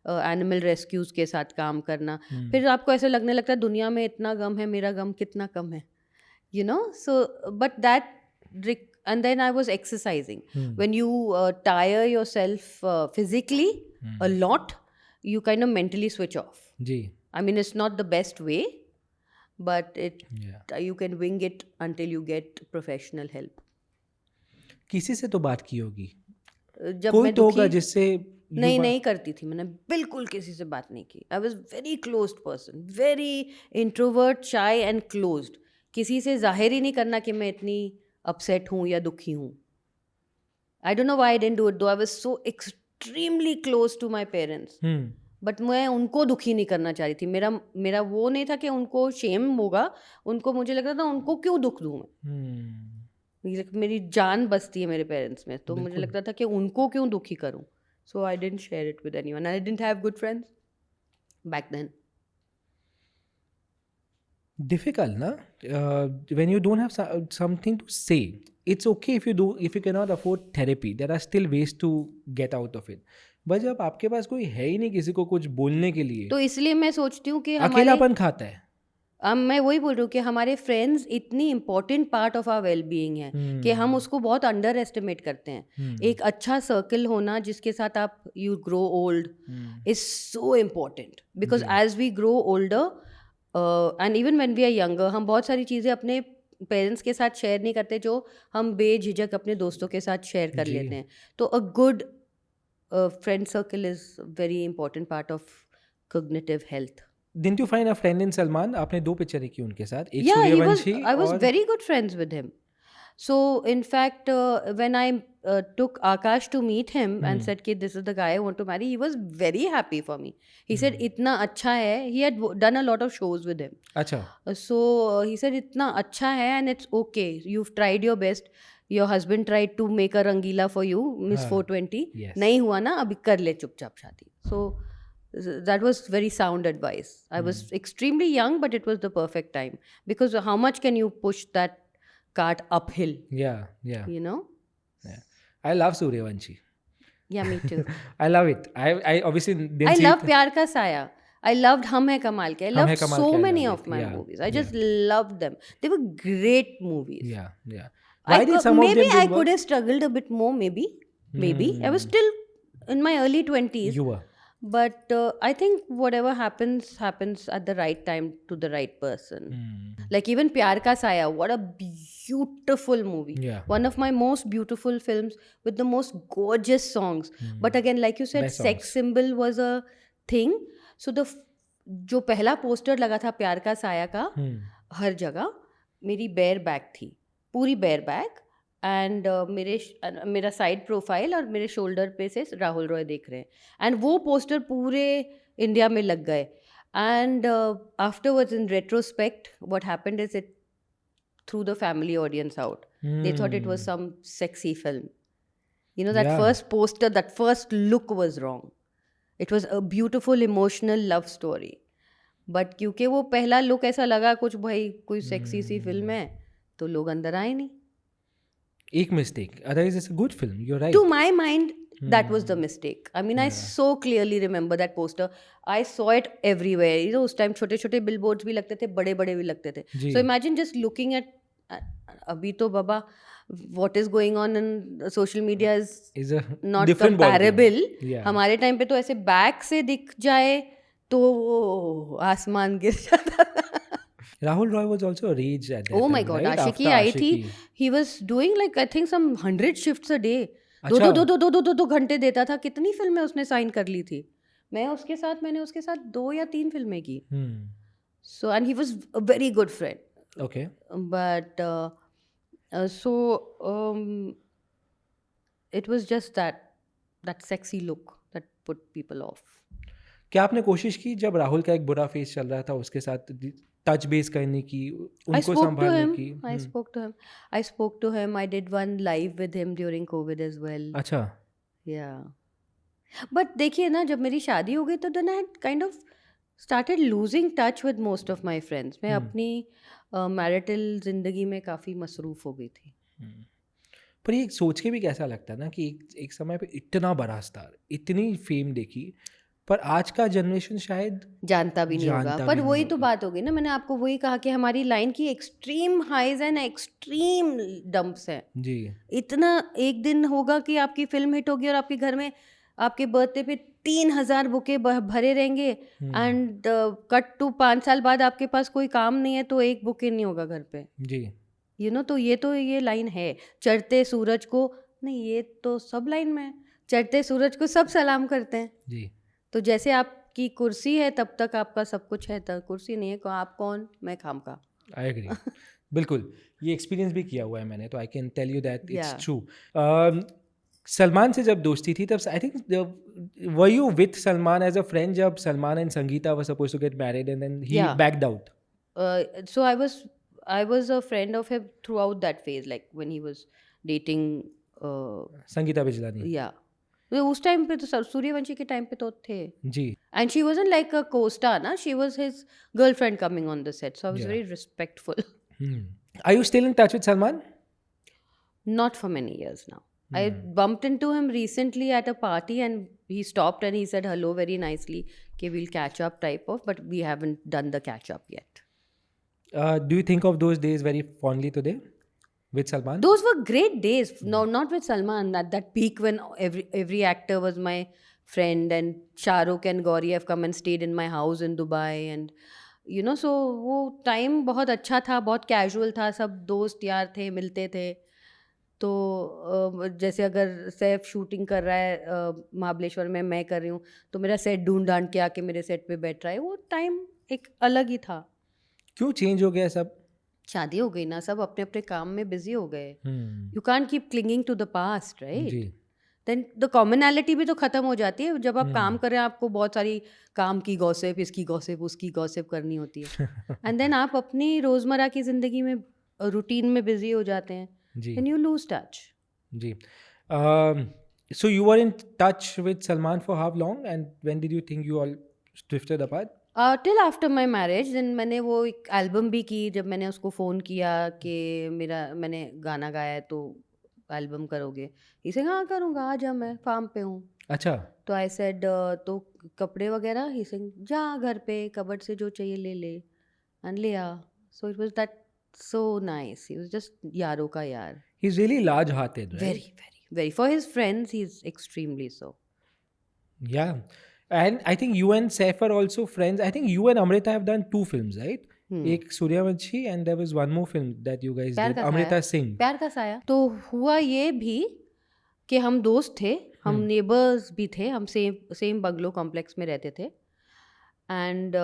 एनिमल रेस्क्यूज के साथ काम करना. फिर आपको ऐसा लगने लगता है दुनिया में इतना गम है, मेरा गम कितना कम है, you know. So but that and then I was exercising. When you tire yourself physically a lot, you kind of mentally switch off. Ji. I mean, it's not the best way, but you can wing it until you get professional help. किसी से तो बात की होगी, जब कोई मैं तो होगा दुखी जिससे नहीं करती थी. मैंने बिल्कुल किसी से बात नहीं की. I was very closed person, very introvert, शाई एंड क्लोज्ड. किसी से जाहिर ही नहीं करना कि मैं इतनी अपसेट हूँ या दुखी हूँ. I don't know why I didn't do it though. I was so extremely close to my parents, but मैं उनको दुखी नहीं करना चाह रही थी. मेरा वो नहीं था कि उनको शेम होगा, उनको मुझे लग रहा था उनको क्यों दुख दूँ मैं. मेरी जान बसती है मेरे पेरेंट्स में, तो मुझे लगता था कि उनको क्यों दुखी करूँ. So I didn't share it with anyone. I didn't have good friends back then. Difficult, na? When you don't have something to say, it's okay if you cannot afford therapy. There are still ways to get out of it. But जब आपके पास कोई है ही नहीं किसी को कुछ बोलने के लिए, तो इसलिए मैं सोचती हूँ कि अकेलापन खाता है. मैं वही बोल रही हूँ कि हमारे फ्रेंड्स इतनी important part of our well being है कि हम उसको बहुत अंडर एस्टिमेट करते हैं. एक अच्छा सर्कल होना जिसके साथ आप you grow old is so important, because as we grow older and even when we are younger, हम बहुत सारी चीज़ें अपने पेरेंट्स के साथ शेयर नहीं करते जो हम बेझिझक अपने दोस्तों के साथ शेयर कर लेते हैं. तो a good friend circle is very important part of cognitive health. Didn't you find a friend in Salman? आपने 2 पिक्चरें की उनके साथ, एक Yeah, Suryavanshi I was very good friends with him. So in fact, when I took Akash to meet him and said कि this is the guy I want to marry, he was very happy for me. He said इतना अच्छा है. He had done a lot of shows with him. अच्छा. So he said इतना अच्छा है and it's okay. You've tried your best. Your husband tried to make a rangila for you, Miss 420. Yes. नहीं हुआ ना, अभी कर ले चुपचाप शादी. So that was very sound advice. I was extremely young, but it was the perfect time, because how much can you push that cart uphill? Yeah. You know. Yeah. I love Suryavanshi. Yeah, me too. I love it. I obviously didn't I see love it. Pyar Ka Saya. I loved Hum Hai Kamal Ke. I Hum Hai loved Kamal so Ke, I many loved of it. my Yeah. movies. I just loved them. They were great movies. Yeah. Why did some of them maybe I didn't could work? have struggled a bit more. Maybe I was still in my early 20s. You were. But I think whatever happens at the right time to the right person. Like even Pyar Ka Saya, what a beautiful movie. Yeah. One of my most beautiful films with the most gorgeous songs. But again, like you said, Best sex songs. symbol was a thing. So जो पहला poster लगा था प्यार का साया का, हर जगह मेरी बेयर बैक थी, पूरी बेयर बैक. एंड मेरा साइड प्रोफाइल और मेरे शोल्डर पे से राहुल रॉय देख रहे हैं. एंड वो पोस्टर पूरे इंडिया में लग गए. And afterwards in retrospect what happened is it through the family audience out. They thought it was some sexy film. You know, that first poster, that first look was wrong. It was a beautiful emotional love story. But क्योंकि वो पहला look ऐसा लगा कुछ भाई कोई sexy सी film है, तो लोग अंदर आए नहीं. एक mistake. Otherwise, it's a good film. You're right. To my mind, that was the mistake. I mean, I so clearly remember that poster. I saw it everywhere. You know, उस time छोटे-छोटे billboards भी लगते थे, बड़े-बड़े भी लगते थे. So imagine just looking at अभी तो बाबा what is going on in social media is a not different comparable. Yeah. हमारे टाइम पे तो ऐसे बैक से दिख जाए तो आसमान गिर जाता था. Rahul Roy was also a rage at that Oh time, my God, right? Ashiki After आई थी. Ashiki. He was doing like I think some 100 shifts a day. अच्छा. दो घंटे देता था. कितनी फिल्में उसने साइन कर ली थी. मैंने उसके साथ 2 या 3 फिल्में की. So and he was a very good friend. Okay. But it was just that sexy look that put people off. क्या आपने कोशिश की जब राहुल का एक बुरा फेस चल रहा था उसके साथ टच बेस करने की, उनको संभालने की? I spoke to him. I did one live with him during COVID as well. अच्छा. Yeah. But देखिए ना, जब मेरी शादी हो गई तो then I had kind of started losing touch with most of my friends. मैं अपनी मैरिटल जिंदगी में काफ़ी मसरूफ़ हो गई थी. पर ये सोच के भी कैसा लगता है ना कि एक समय पे इतना बड़ा स्टार, इतनी फेम देखी, पर आज का जनरेशन शायद जानता भी नहीं होगा. जानता पर भी नहीं वही तो होगा. बात हो गई ना, मैंने आपको वही कहा कि हमारी लाइन की extreme highs and extreme dumps हैं. जी. इतना एक दिन होगा कि आपकी फिल्म हिट होगी और आपके घर में आपके बर्थडे पे 3,000 बुके भरे रहेंगे, एंड कट टू 5 साल बाद आपके पास कोई काम नहीं है तो एक बुके नहीं होगा घर पे. जी. तो ये लाइन है. चढ़ते सूरज को नहीं, ये तो सब लाइन में है. चढ़ते सूरज को सब सलाम करते हैं. जी. तो जैसे आपकी कुर्सी है तब तक आपका सब कुछ है, तब कुर्सी नहीं है तो आप कौन, मैं खाम का. I agree. बिल्कुल, ये एक्सपीरियंस भी किया हुआ है मैंने, तो I can tell you that it's Yeah. True. Salman से जब दोस्ती थी तब I think were you with Salman as a friend जब Salman and Sangeeta were suppose to get married and then he Yeah. Backed out? So I was a friend of him throughout that phase, like when he was dating. Sangeeta Bijlani. Yeah. तो उस time पे तो सूर्यवंशी के time पे तो थे. जी. And she wasn't like a co-star, na? She was his girlfriend coming on the set. So I was Yeah. very respectful. Are you still in touch with Salman? Not for many years now. I bumped into him recently at a party and he stopped and he said hello very nicely. Okay, we'll catch up type of, but we haven't done the catch up yet. Do you think of those days very fondly today with Salman? Those were great days. No, not with Salman. At that peak when every actor was my friend, and Shah Rukh and Gauri have come and stayed in my house in Dubai, and so वो time बहुत अच्छा था, बहुत casual था, सब दोस्त यार थे, मिलते थे. तो जैसे अगर सैफ शूटिंग कर रहा है महाबलेश्वर में, मैं कर रही हूँ, तो मेरा सेट ढूंढ ढांड के आके मेरे सेट पे बैठ रहा है. वो टाइम एक अलग ही था. क्यों चेंज हो गया सब? शादी हो गई ना, सब अपने अपने काम में बिजी हो गए. You can't keep clinging to the past, right? जी. देन द कॉमनैलिटी भी तो खत्म हो जाती है. जब आप काम कर रहे हैं, आपको बहुत सारी काम की गॉसिप, इसकी गॉसिप, उसकी गॉसिप करनी होती है. एंड देन आप अपनी रोजमर्रा की जिंदगी में रूटीन में बिजी हो जाते हैं. जी. And you lose touch. जी. So you were in touch with Salman for how long, and when did you think you all drifted apart? Till after my marriage. Then मैंने वो एक एल्बम भी की. जब मैंने उसको फ़ोन किया कि मैंने गाना गाया है तो एल्बम करोगे, इसे हाँ करूँगा, आ जा, मैं फार्म पे हूँ. अच्छा. तो आई सेड तो कपड़े वगैरह, ही सिंग जा घर पे कबर्ड से जो चाहिए ले ले, एंड ले आ. So it was that so nice. He was just यारों का यार. He's really large-hearted, right? Very very very. For his friends he is extremely so. Yeah. And I think you and Saif are also friends. I think you and Amrita have done 2 films, right? एक Suryavanshi and there was one more film that you guys प्यार did, का Amrita साया. Singh. प्यार का साया. तो हुआ ये भी कि हम दोस्त थे, हम नेबर्स भी थे, हम सेम बंगलो कॉम्प्लेक्स में रहते थे. एंड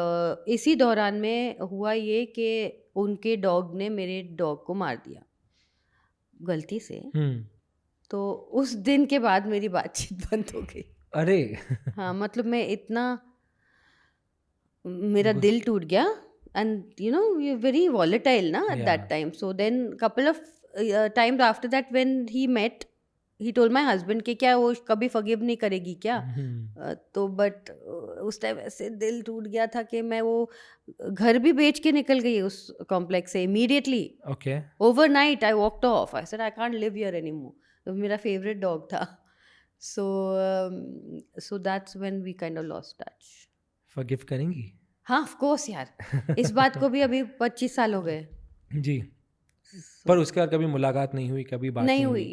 इसी दौरान में हुआ ये कि उनके डॉग ने मेरे डॉग को मार दिया गलती से. तो उस दिन के बाद मेरी बातचीत बंद हो गई. अरे. हाँ, मतलब मैं इतना, मेरा दिल टूट गया. एंड you're very volatile ना at that time. So then couple of times after that when he met, he told my husband कि क्या वो कभी forgive नहीं करेगी क्या. तो बट उस टाइम ऐसे दिल टूट गया था कि मैं वो घर भी बेच के निकल गई उस कॉम्प्लेक्स से immediately. Okay. Overnight I walked off. I said I can't live here anymore. तो मेरा favorite dog था. So that's when we kind of lost touch. Forgive करेंगी? हाँ, ऑफ कोर्स यार. इस बात को भी अभी 25 साल हो गए. जी. पर उसके बाद कभी मुलाकात नहीं हुई, कभी बात नहीं हुई.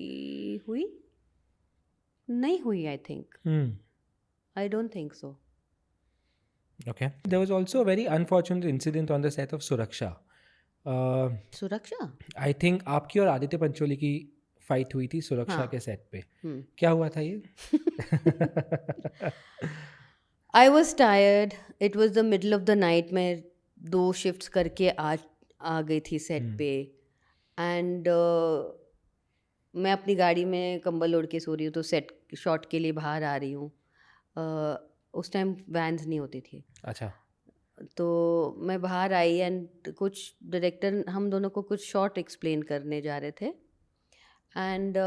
आई think. I don't think so. Okay. There was also a very unfortunate incident on the set of Suraksha. सुरक्षा? I think आपकी और आदित्य पंचोली की फाइट हुई थी सुरक्षा के सेट पे. क्या हुआ था ये? I was tired. It was the middle of the night. मैं 2 शिफ्ट्स करके आ गई थी सेट पे. एंड मैं अपनी गाड़ी में कंबल ओढ़ के सो रही हूँ, तो सेट शॉट के लिए बाहर आ रही हूँ. उस टाइम वैन्स नहीं होती थी. अच्छा. तो मैं बाहर आई एंड कुछ डायरेक्टर हम दोनों को कुछ शॉट एक्सप्लेन करने जा रहे थे. एंड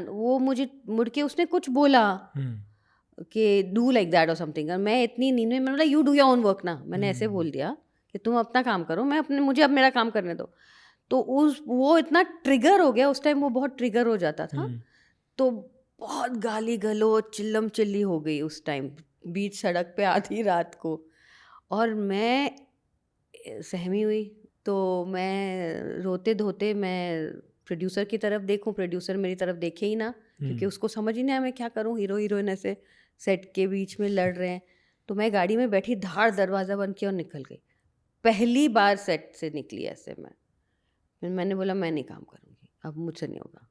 वो मुझे मुड़ के उसने कुछ बोला. कि डू लाइक दैट और समथिंग. और मैं इतनी नींद में, मैंने बोला you do your own work ना. मैंने ऐसे बोल दिया कि तुम अपना काम करो, मुझे अब मेरा काम करने दो. तो वो इतना ट्रिगर हो गया उस टाइम, वो बहुत ट्रिगर हो जाता था. तो बहुत गाली गलोच चिल्लम चिल्ली हो गई उस टाइम बीच सड़क पे आधी रात को. और मैं सहमी हुई. तो मैं रोते धोते मैं प्रोड्यूसर की तरफ देखूं, प्रोड्यूसर मेरी तरफ देखे ही ना, क्योंकि उसको समझ ही नहीं आया मैं क्या करूं. हीरो हीरोइन ऐसे सेट के बीच में लड़ रहे हैं. तो मैं गाड़ी में बैठी, धाड़ दरवाज़ा बंद किया और निकल गई. पहली बार सेट से निकली ऐसे मैं. फिर मैंने बोला मैं नहीं काम करूँगी, अब मुझसे नहीं होगा.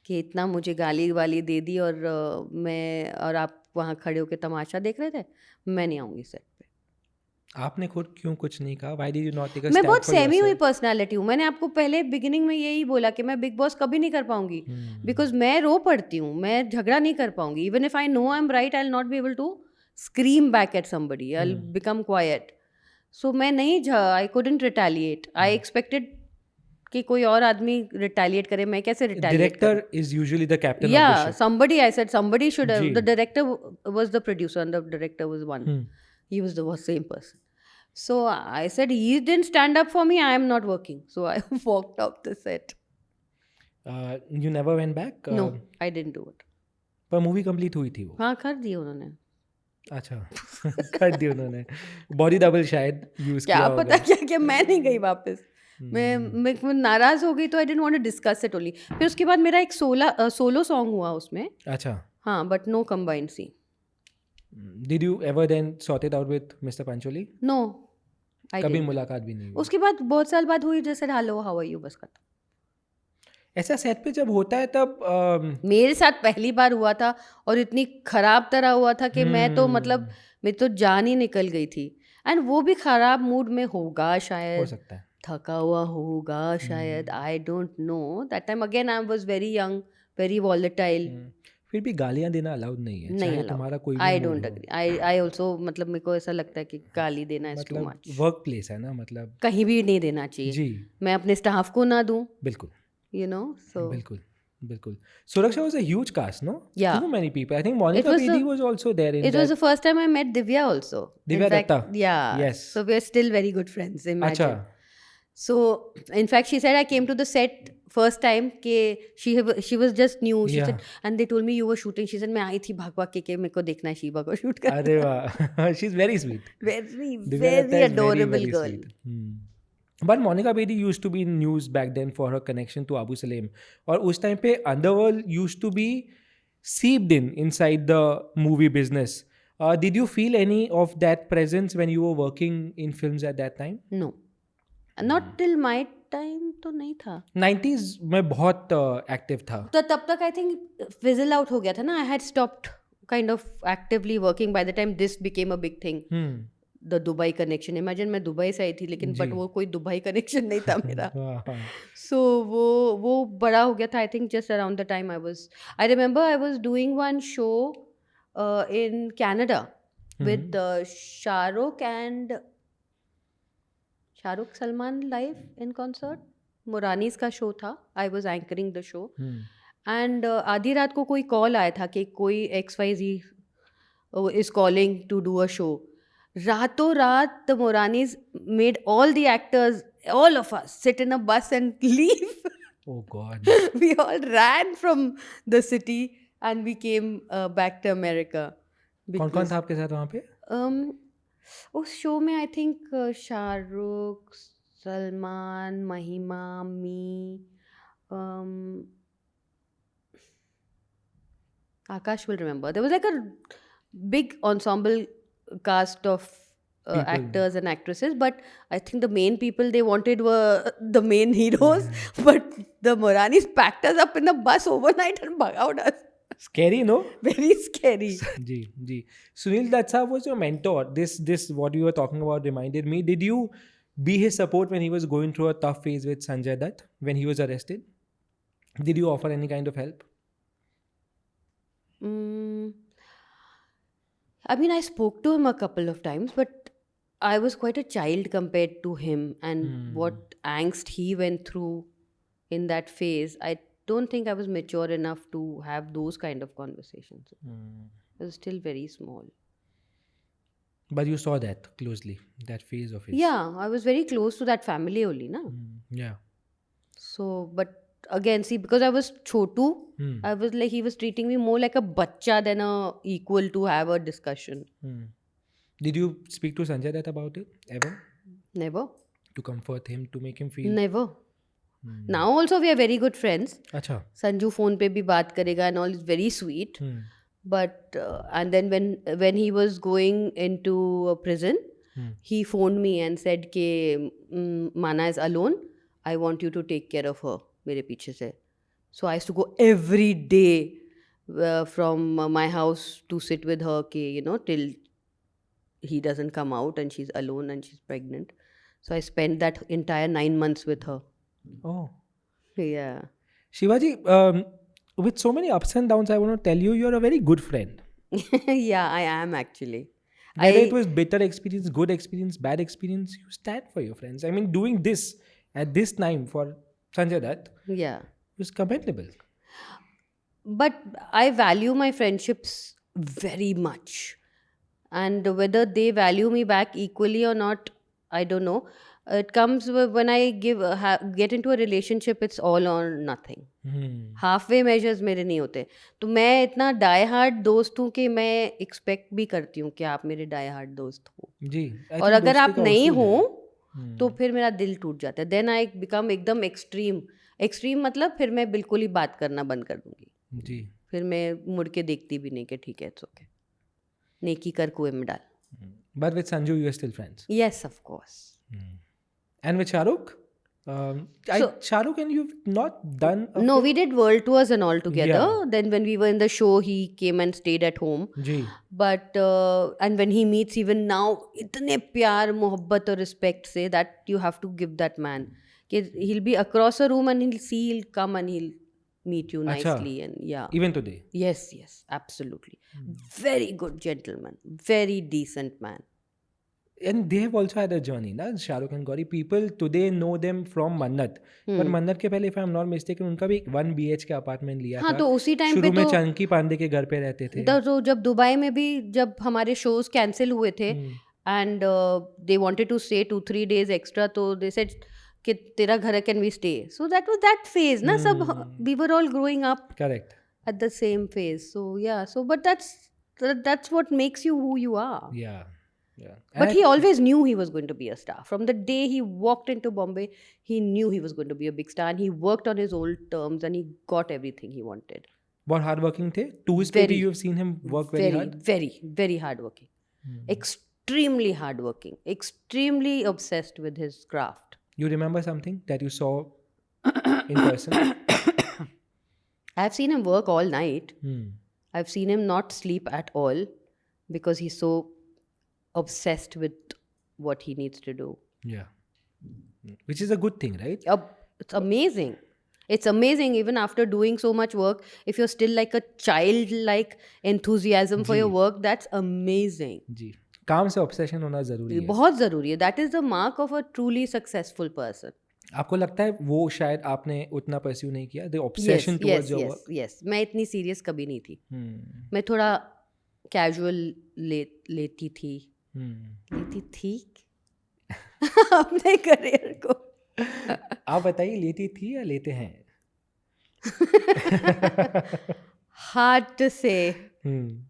कि इतना मुझे गाली वाली दे दी और आप वहाँ खड़े होकर तमाशा देख रहे थे, मैं नहीं आऊँगी सेट पे. आपने खुद क्यों कुछ नहीं कहा? Why did you not take a मैं स्टैंड बहुत फॉर सहमी हुई योरसेल्फ? पर्सनालिटी हूँ. मैंने आपको पहले बिगिनिंग में यही बोला कि मैं बिग बॉस कभी नहीं कर पाऊंगी, बिकॉज मैं रो पड़ती हूँ, मैं झगड़ा नहीं कर पाऊंगी. Even if I know I am right, I will not be able to scream back at somebody, I will become quiet. So मैं नहीं, I couldn't retaliate. I expected कि कोई और आदमी रिटेलिएट करे, मैं कैसे रिटेलिएट करूं? Director is usually the captain of the Yeah, ship. I said somebody should have. जी. The director was the producer and the director was one. He was the same person. So I said, he didn't stand up for me, I am not working. So I walked off the set. You never went back? No, I didn't do it. पर movie complete हुई थी वो? हाँ, कर दी उन्होंने. अच्छा. कर दी उन्होंने. बॉडी डबल शायद यूज किया क्या होगा. पता क्या क्या, मैं नहीं गई वापस. मैं नाराज हो गई, तो I didn't want to discuss it only. फिर उसके बाद मेरा एक सोलो सॉन्ग हुआ उसमें. अच्छा. हाँ, but no combined scene. Did you ever then sort it out with Mr. Pancholi? No, I कभी डिडंट. मुलाकात भी नहीं हुई? उसके बाद बहुत साल बाद हुई, जैसे हेलो हाउ आर यू, बस खत्म. ऐसा सेट पे जब होता है तब मेरे साथ पहली बार हुआ था और इतनी खराब तरह हुआ था कि मैं तो मतलब मेरी तो जान ही निकल गई थी. एंड वो भी खराब मूड में होगा हो शायद, सकता है. थका हुआ होगा शायद, आई don't no. That time again I was very young, very volatile. फिर भी गालियां देना अलाउड नहीं है, नहीं चाहे allowed. तुम्हारा कोई भी आई mood डोंट हो. अग्री. आई ऑल्सो, मतलब मेरे को ऐसा लगता है कि गाली देना इज टू मतलब मच. वर्क प्लेस है ना, मतलब. कहीं भी नहीं देना चाहिए. जी. मैं अपने स्टाफ को ना दूं, बिल्कुल. You know. सो बिल्कुल. बिल्कुल. Suraksha was a huge cast, no? Yeah. Too many people. I think Monica was Bedi was also there in it that. was the first time I met Divya also. Divya In fact, Datta. yeah. Yes. So we are still very good friends. Imagine. अच्छा. So in fact, she said I came to the set first time कि she was just new. She Yeah. said, and they told me you were shooting. She said मैं आई थी भाग भाग के मेरे को देखना है शीबा को शूट करना. अरे वाह. She's very sweet. Very Divya Datta very is adorable very girl. sweet. But Monica Bedi used to be in news back then for her connection to Abu Salim. और उस टाइम पे underworld used to be seeped in inside the movie business. Did you feel any of that presence when you were working in films at that time? No, not till my time तो नहीं था. 90s में बहुत active था. तो तब तक I think fizzle out हो गया था ना. I had stopped kind of actively working by the time this became a big thing. The Dubai connection. Imagine मैं दुबई से आई थी, लेकिन बट वो कोई दुबई कनेक्शन नहीं था मेरा. सो वो बड़ा हो गया था. I think just around the time I remember I was doing one show in Canada with Shahrukh Salman live in concert. मुरानीज का शो था. I was anchoring the show. And आधी रात को कोई कॉल आया था कि कोई XYZ is calling to do a show. रातों रात the Moranis made all the actors, all of us, sit in a bus and leave. Oh God. We all ran from the city and we came back to America. कौन कौन था आपके साथ वहाँ पे? उस शो में आई थिंक शाहरुख, सलमान, महिमा, मी, Akash will remember. There was like a big ensemble cast of actors and actresses, but I think the main people they wanted were the main heroes. But the Moranis packed us up in a bus overnight and buggered us. Scary, no? Very scary. Ji. Sunil Dutt sahab was your mentor. This what you were talking about reminded me. Did you be his support when he was going through a tough phase with Sanjay Dutt when he was arrested? Did you offer any kind of help? I mean, I spoke to him a couple of times, but I was quite a child compared to him, and what angst he went through in that phase. I don't think I was mature enough to have those kind of conversations. I was still very small. But you saw that closely, that phase of his. Yeah, I was very close to that family only, na. Yeah. So, but again, see, because I was chotu, I was like, he was treating me more like a bacha than a equal to have a discussion. Did you speak to Sanjay Dutt about it ever? Never. To comfort him, to make him feel? Never. Now also we are very good friends. अच्छा. Sanju phone pe bhi baat karega and all, is very sweet. But and then when he was going into a prison, he phoned me and said ke Mana is alone. I want you to take care of her. मेरे पीछे से. So I used to go every day from my house to sit with her ke, you know, till he doesn't come out and she's alone and she's pregnant. So I spent that entire 9 months with her. Oh. Yeah. Shivaji, with so many ups and downs, I want to tell you, you're a very good friend. Yeah, I am actually. Whether it was bitter experience, good experience, bad experience, you stand for your friends. I mean, doing this at this time for Sanjay Dutt was commendable. But I value my friendships very much. And whether they value me back equally or not, I don't know. It comes when I get into a relationship, it's all or nothing. Halfway measures मेरे नहीं होते. तो मैं इतना die hard दोस्त हूँ कि मैं expect भी करती हूँ कि आप मेरे die hard दोस्त हो. जी. और अगर आप नहीं हो तो फिर मेरा दिल टूट जाता है. Then I become एकदम extreme. Extreme मतलब फिर मैं बिल्कुल ही बात करना बंद कर दूंगी. जी. फिर मैं मुड़ के देखती भी नहीं कि ठीक है, it's okay. नेकी कर कुएं में डाल. But with Sanju, you are still friends. Yes, of course. And with Shah Rukh? Shah Rukh and you've not done... No, we did world tours and all together. Yeah. Then when we were in the show, he came and stayed at home. Ji. But, and when he meets even now, itne pyar, mohabbat or respect say that you have to give that man. He'll be across a room and he'll come and he'll meet you nicely. And yeah. Even today? Yes, absolutely. Very good gentleman. Very decent man. And they have also had a journey, na? Shah Rukh and Gauri. People today know them from Mannat. पर मन्नत के पहले, if I'm not mistaken, उनका भी एक 1 BH apartment लिया था. तो उसी टाइम पे शुरू में चंकी पांडे के घर पे रहते थे. तो जब दुबई में भी जब हमारे शोज कैंसिल हुए थे and they wanted to stay 2-3 days extra, तो they said कि तेरा घर है, can we stay? So that was that phase, ना? सब we were all growing up. Correct. At the same phase. So yeah. So but that's what makes you who you are. Yeah. But he always knew he was going to be a star. From the day he walked into Bombay, he knew he was going to be a big star, and he worked on his old terms and he got everything he wanted. What hardworking थे? To his baby, you have seen him work very hard? Very, very hardworking. Extremely hardworking. Extremely obsessed with his craft. You remember something that you saw in person? I've seen him work all night. I've seen him not sleep at all because he's so obsessed with what he needs to do. Yeah. Which is a good thing, right? It's amazing. It's amazing even after doing so much work. If you're still like a childlike enthusiasm for your work, that's amazing. जी. काम से obsession होना जरूरी है. बहुत जरूरी है. That is the mark of a truly successful person. आपको लगता है वो शायद आपने उतना pursue नहीं किया? The obsession towards your work? Yes. मैं इतनी serious कभी नहीं थी. मैं थोड़ा casual लेती थी. लेती थी अपने करियर को. आप बताइए, लेती थी या लेते हैं? Hard to say.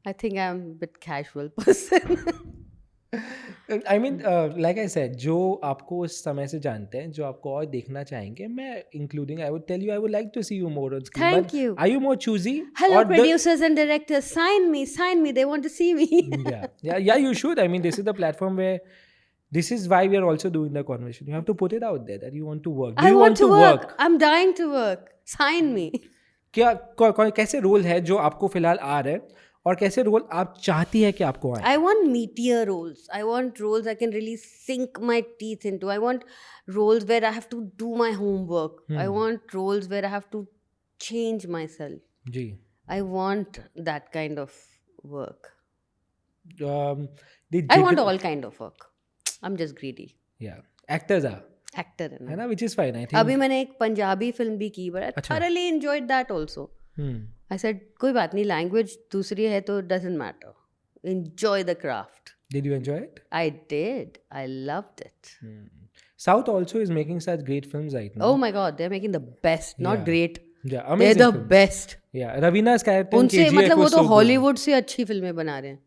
I think I'm a bit casual person. I mean, like I said, जो आपको उस समय से जानते हैं, जो आपको और देखना चाहेंगे, मैं including, I would tell you, I would like to see you more on screen. Thank you. Are you more choosy? Hello, producers and directors, sign me. They want to see me. Yeah, you should. I mean, this is the platform where, this is why we are also doing the conversation. You have to put it out there that you want to work. I want to work. I'm dying to work. Sign me. क्या कैसे role है जो आपको फिलहाल आ रहा है और कैसे रोल आप चाहती है कि आपको आए? I want meatier roles. I want roles I can really sink my teeth into. I want roles where I have to do my homework. I want roles where I have to change myself. Ji. I want that kind of work. I want all kind of work. I'm just greedy. Yeah. Actors are. Actor है ना? Which is fine, I think. अभी मैंने एक Punjabi film भी की, but I thoroughly enjoyed that also. I said कोई बात नहीं, language दूसरी है तो doesn't matter. Enjoy the craft. Did you enjoy it? I did. I loved it. South also is making such great films right now. Oh my God, they're making the best, not Yeah. great. Yeah, They're amazing the films. best. Yeah, Raveena's character in उनसे KGF मतलब वो was तो so good. Hollywood से अच्छी फिल्में बना रहे हैं.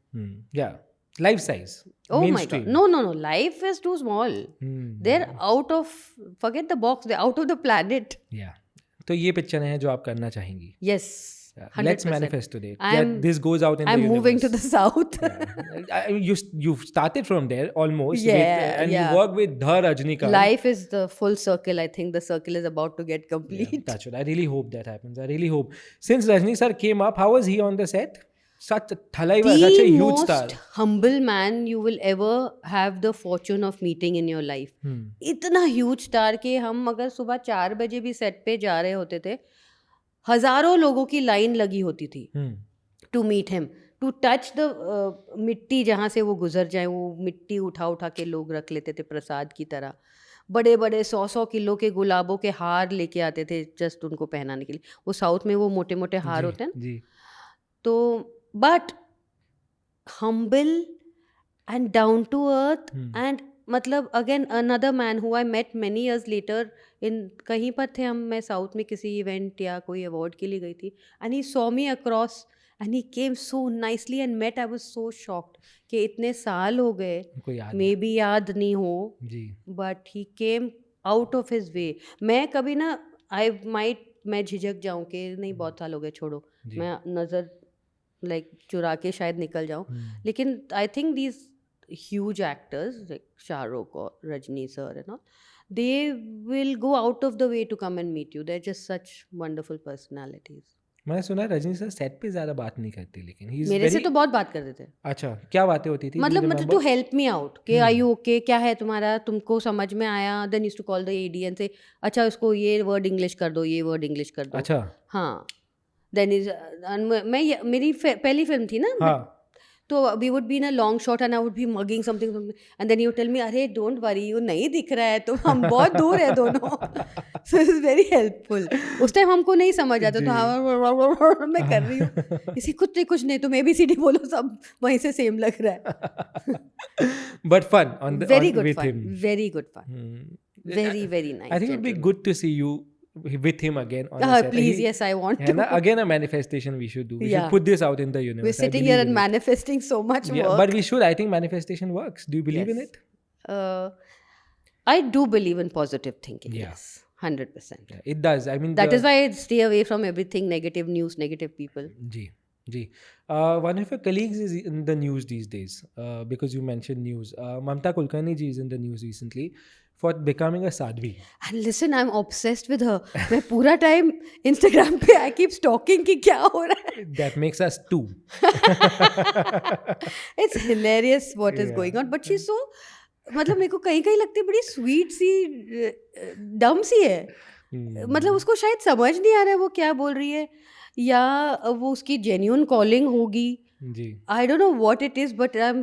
Yeah, life size. Oh my mainstream. God. No. Life is too small. They're out of, forget the box, they're out of the planet. Yeah. तो ये पिक्चर हैं जो आप करना चाहेंगी. Yes. Yeah. 100%. Let's manifest today. This goes out in the I'm universe. moving to the south. You've started from there almost. Yeah, and yeah. you work with the Rajnikanth. Life is the full circle. I think the circle is about to get complete. Yeah, that's what I really hope that happens. I really hope. Since Rajni sir came up, how was he on the set? Such a huge star. The most humble man you will ever have the fortune of meeting in your life. इतना huge star कि हम अगर सुबह 4 बजे भी set पे जा रहे होते थे, हजारों लोगों की लाइन लगी होती थी to meet him, to touch the मिट्टी जहाँ से वो गुजर जाए, वो मिट्टी उठा के लोग रख लेते थे प्रसाद की तरह. बड़े 100 किलो के गुलाबों के हार लेके आते थे जस्ट उनको पहनाने के लिए. वो साउथ में वो मोटे हार होते हैं जी. तो but humble and down to earth and मतलब again another man who I met many years later in कहीं पर थे हम, मैं साउथ में किसी इवेंट या कोई अवार्ड के लिए गई थी, and he saw me across and he came so nicely and met. I was so shocked कि इतने साल हो गए, मे बी याद नहीं हो, but he came out of his way. मैं कभी ना मैं झिझक जाऊँ कि नहीं बहुत साल हो गए, छोड़ो, मैं नज़र चुरा के शायद निकल जाऊँ. लेकिन I think these huge actors like Shahrukh और Rajni sir and all, they will go out of the way to come and meet you. They're just such wonderful personalities. मैंने सुना रजनी सर सेट पे ज्यादा बात नहीं करते, लेकिन मेरे से तो बहुत बात करते थे. अच्छा, क्या बातें होती थी? मतलब टू हेल्प मी आउट कि आर यू ओके, क्या है तुम्हारा, तुमको समझ में आया. Then used to call the AD and से अच्छा इसको ये वर्ड इंग्लिश कर दो, ये वर्ड इंग्लिश कर दो. अच्छा. हाँ. देन इज मेरी पहली फिल्म थी ना. हाँ. तो we would be in a long shot and I would be mugging something and then you tell me अरे डोंट वरी यू नहीं दिख रहा है, तो हम बहुत दूर है दोनों. So it's very helpful. उस टाइम हमको नहीं समझ आता, तो हाँ मैं कर रही हूँ इसी कुछ नहीं, तुम ABCD बोलो, सब वहीं से सेम लग रहा है. But fun on the very good fun, very good fun, very nice. I think it would be good to see you with him again on the set. Please, yes, I want to. Again, a manifestation we should do. We should put this out in the universe. We're sitting here and manifesting so much work. But we should. I think manifestation works. Do you believe in it? I do believe in positive thinking. Yes, 100%. Yeah, it does. I mean, that is why I stay away from everything negative news, negative people. Ji. One of your colleagues is in the news these days because you mentioned news. Mamta Kulkarni ji is in the news recently for becoming a Sadhvi. And listen, I'm obsessed with her. मैं पूरा time Instagram पे I keep stalking कि क्या हो रहा है. That makes us two. It's hilarious what is going on. But she's so, मतलब मेरे को कहीं लगती है बड़ी स्वीट सी, डम सी है. मतलब उसको शायद समझ नहीं आ रहा है वो क्या बोल रही है, या वो उसकी जेन्युइन कॉलिंग होगी. I don't know what it is, but I'm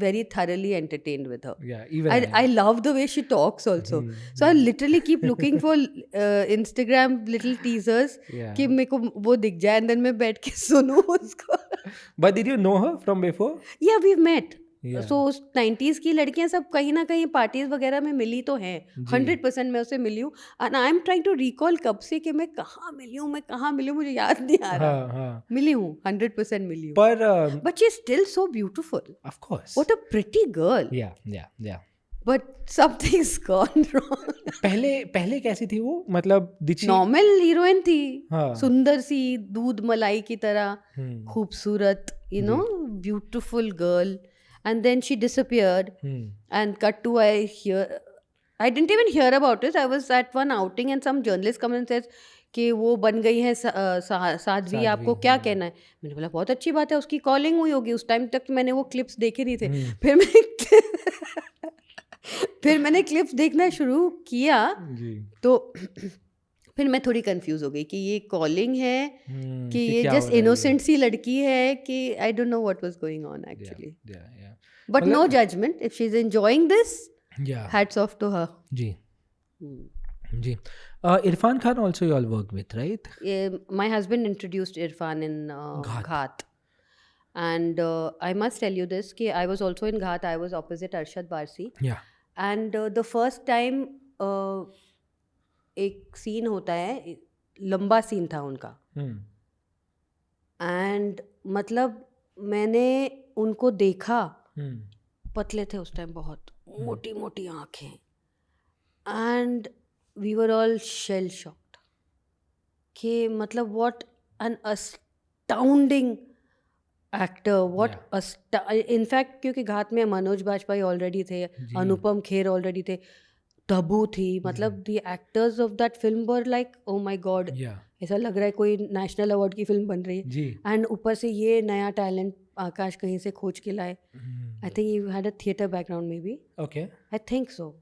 very thoroughly entertained with her. Yeah, even I love the way she talks also. So I literally keep looking for Instagram little teasers कि मेरे को वो दिख जाए and then मैं बैठ के सुनूं उसको. But did you know her from before? Yeah, we've met. So 90s की लड़कियां सब कहीं ना कहीं पार्टीज वगैरह में मिली तो हैं. 100% मैं उससे मिली हूँ. And I'm trying to recall कब से कि मैं कहाँ मिली हूँ मुझे याद नहीं आ रहा. मिली हूँ, 100% मिली हूँ. पर But she's still so beautiful. Of course. What a pretty girl. Yeah. But something's gone wrong. पहले कैसी थी वो? मतलब नॉर्मल हीरोइन थी. सुंदर सी, दूध मलाई की तरह, खूबसूरत, beautiful girl. And then she disappeared and cut to I didn't even hear about it. I was at one outing and some journalist comes and says कि वो बन गई है साध्वी, आपको क्या कहना है. मैंने बोला बहुत अच्छी बात है, उसकी कॉलिंग हुई होगी. उस टाइम तक मैंने वो क्लिप्स देखे नहीं थे. फिर मैंने क्लिप्स देखना शुरू किया तो फिर मैं थोड़ी कंफ्यूज हो गई कि ये कॉलिंग है कि ये जस्ट इनोसेंट सी लड़की है कि I don't know what was going on actually. But no judgement, if she is enjoying this, hats off to her. जी. जी. Irfan Khan also you all worked with, right? My husband introduced Irfan in Ghat. Ghat. And I must tell you this, कि I was also in Ghat. I was opposite Arshad Barsi. Yeah. And the first time एक scene होता है, लंबा scene था उनका. And मतलब मैंने उनको देखा, पतले थे उस टाइम, बहुत मोटी मोटी आंखें, and we were all shell shocked कि मतलब what an astounding actor, what in fact क्योंकि घात में मनोज बाजपेयी ऑलरेडी थे, अनुपम खेर ऑलरेडी थे, तबू थी, मतलब the actors of that film were like oh my God, ऐसा लग रहा है कोई नेशनल अवार्ड की फिल्म बन रही है. एंड ऊपर से ये नया टैलेंट आकाश कहीं से खोज के लाए. I think you had a theatre background may be. Okay. I think so.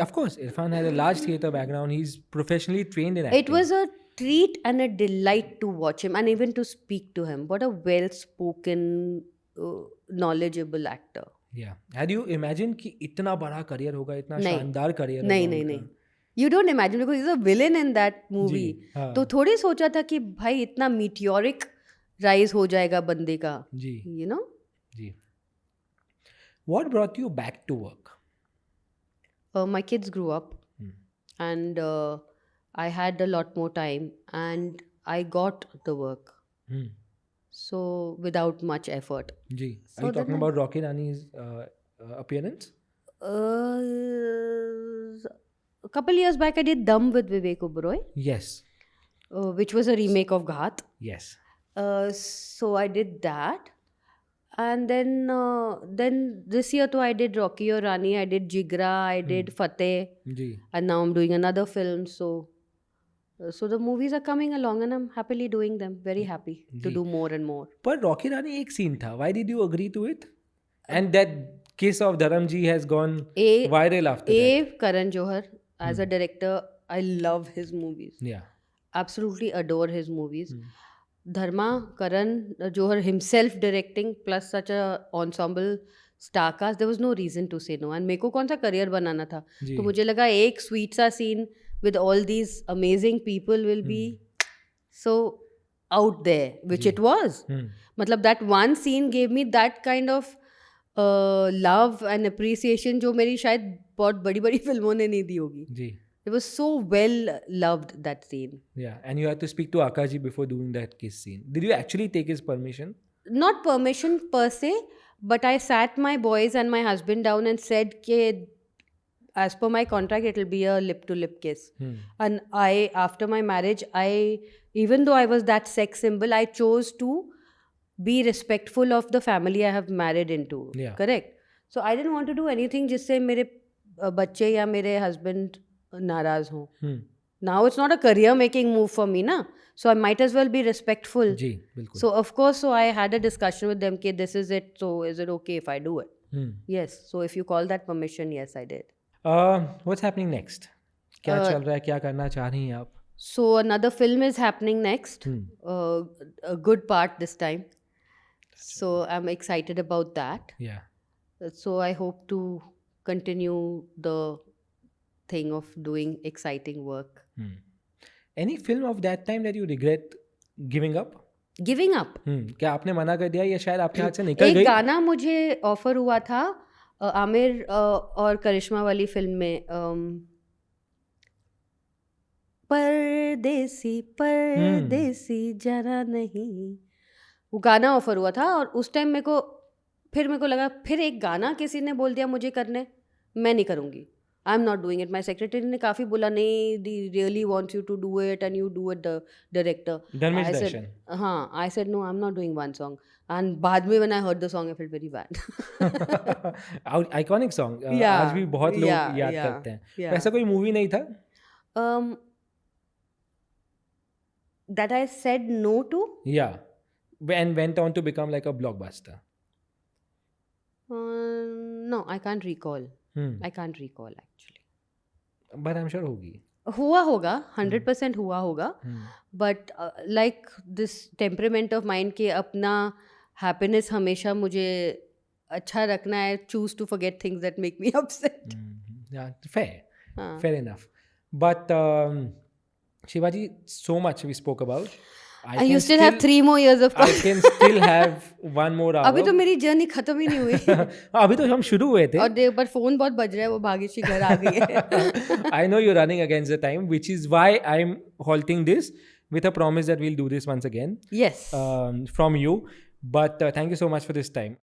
Of course, Irfan has a large theatre background. He's professionally trained in acting. It was a treat and a delight to watch him and even to speak to him. What a well-spoken, knowledgeable actor. Yeah. Had you imagined कि इतना बड़ा career होगा, इतना शानदार career होगा? नहीं. You don't imagine because he's a villain in that movie. तो थोड़ी सोचा था कि भाई इतना meteoric rise हो जाएगा बंदे का. जी. You know? Ji. What brought you back to work? My kids grew up and I had a lot more time and I got the work. So without much effort. Ji. Are you talking about Rocky Rani's appearance? A couple years back I did Dum with Vivek Oberoi. Yes. Which was a remake of Ghat. Yes. So I did that. And then this year too I did Rocky or Rani, I did Jigra, I did Fateh. Ji. And now I'm doing another film. So the movies are coming along and I'm happily doing them. Very happy to do more and more. पर Rocky Rani एक scene था. Why did you agree to it? And that kiss of Dharamji has gone viral after that. Karan Johar, as a director, I love his movies. Yeah. Absolutely adore his movies. Dharma, Karan Johar himself directing plus such a ensemble star cast, there was no reason to say no. And मेरे को कौन सा career बनाना था, तो मुझे लगा एक sweet सा scene with all these amazing people will be so out there, which it was. मतलब that one scene gave me that kind of love and appreciation जो मेरी शायद बहुत बड़ी बड़ी फिल्मों ने नहीं दी होगी. जी. It was so well loved, that scene. Yeah, and you had to speak to Akashi before doing that kiss scene. Did you actually take his permission? Not permission per se, but I sat my boys and my husband down and said that as per my contract, it will be a lip-to-lip kiss. And after my marriage, even though I was that sex symbol, I chose to be respectful of the family I have married into. Yeah. Correct? So I didn't want to do anything जिससे मेरे बच्चे या मेरे husband नाराज हों. Now it's not a career making move for me na, so I might as well be respectful. जी, बिल्कुल. So of course, so I had a discussion with them कि this is it, so is it okay if I do it? Yes. So if you call that permission, yes, I did. What's happening next? क्या चल रहा है, क्या करना चाह रही हैं आप? So another film is happening next, a good part this time. So I'm excited about that. Yeah. So I hope to continue the thing of doing exciting work. Any film of that time that you regret giving up? Giving up? क्या आपने मना कर दिया या शायद आपके हाथ से निकल गई? एक गाना मुझे ऑफर हुआ था आमिर और करिश्मा वाली फिल्म में, परदेसी परदेसी जरा नहीं, वो गाना ऑफर हुआ था. और उस टाइम मेरे को लगा फिर एक गाना किसी ने बोल दिया मुझे करने, मैं नहीं करूँगी. I am not doing it. My secretary ने काफ़ी बोला नहीं, the really wants you to do it and you do it the director. हाँ, I said no, I am not doing one song. And बाद में when I heard the song I felt very bad. Iconic song, आज भी बहुत लोग याद करते हैं. ऐसा कोई मूवी नहीं था that I said no to? Yeah. And went on to become like a blockbuster. No, I can't recall. I can't recall actually. But I'm sure होगी. हुआ होगा, 100% हुआ होगा. But like this temperament of mind के अपना happiness हमेशा मुझे अच्छा रखना है. Choose to forget things that make me upset. Yeah, fair. Fair enough. But Shivaji, so much we spoke about. I And you can still have 3 more years of I can still have one more hour. अभी तो मेरी journey खत्म ही नहीं हुई अभी तो हम शुरू हुए थे. और देख पर फोन बहुत बज रहा है, वो भाग्यश्री घर आ गई है. I know you're running against the time, which is why I'm halting this with a promise that we'll do this once again. Yes. From you. But thank you so much for this time.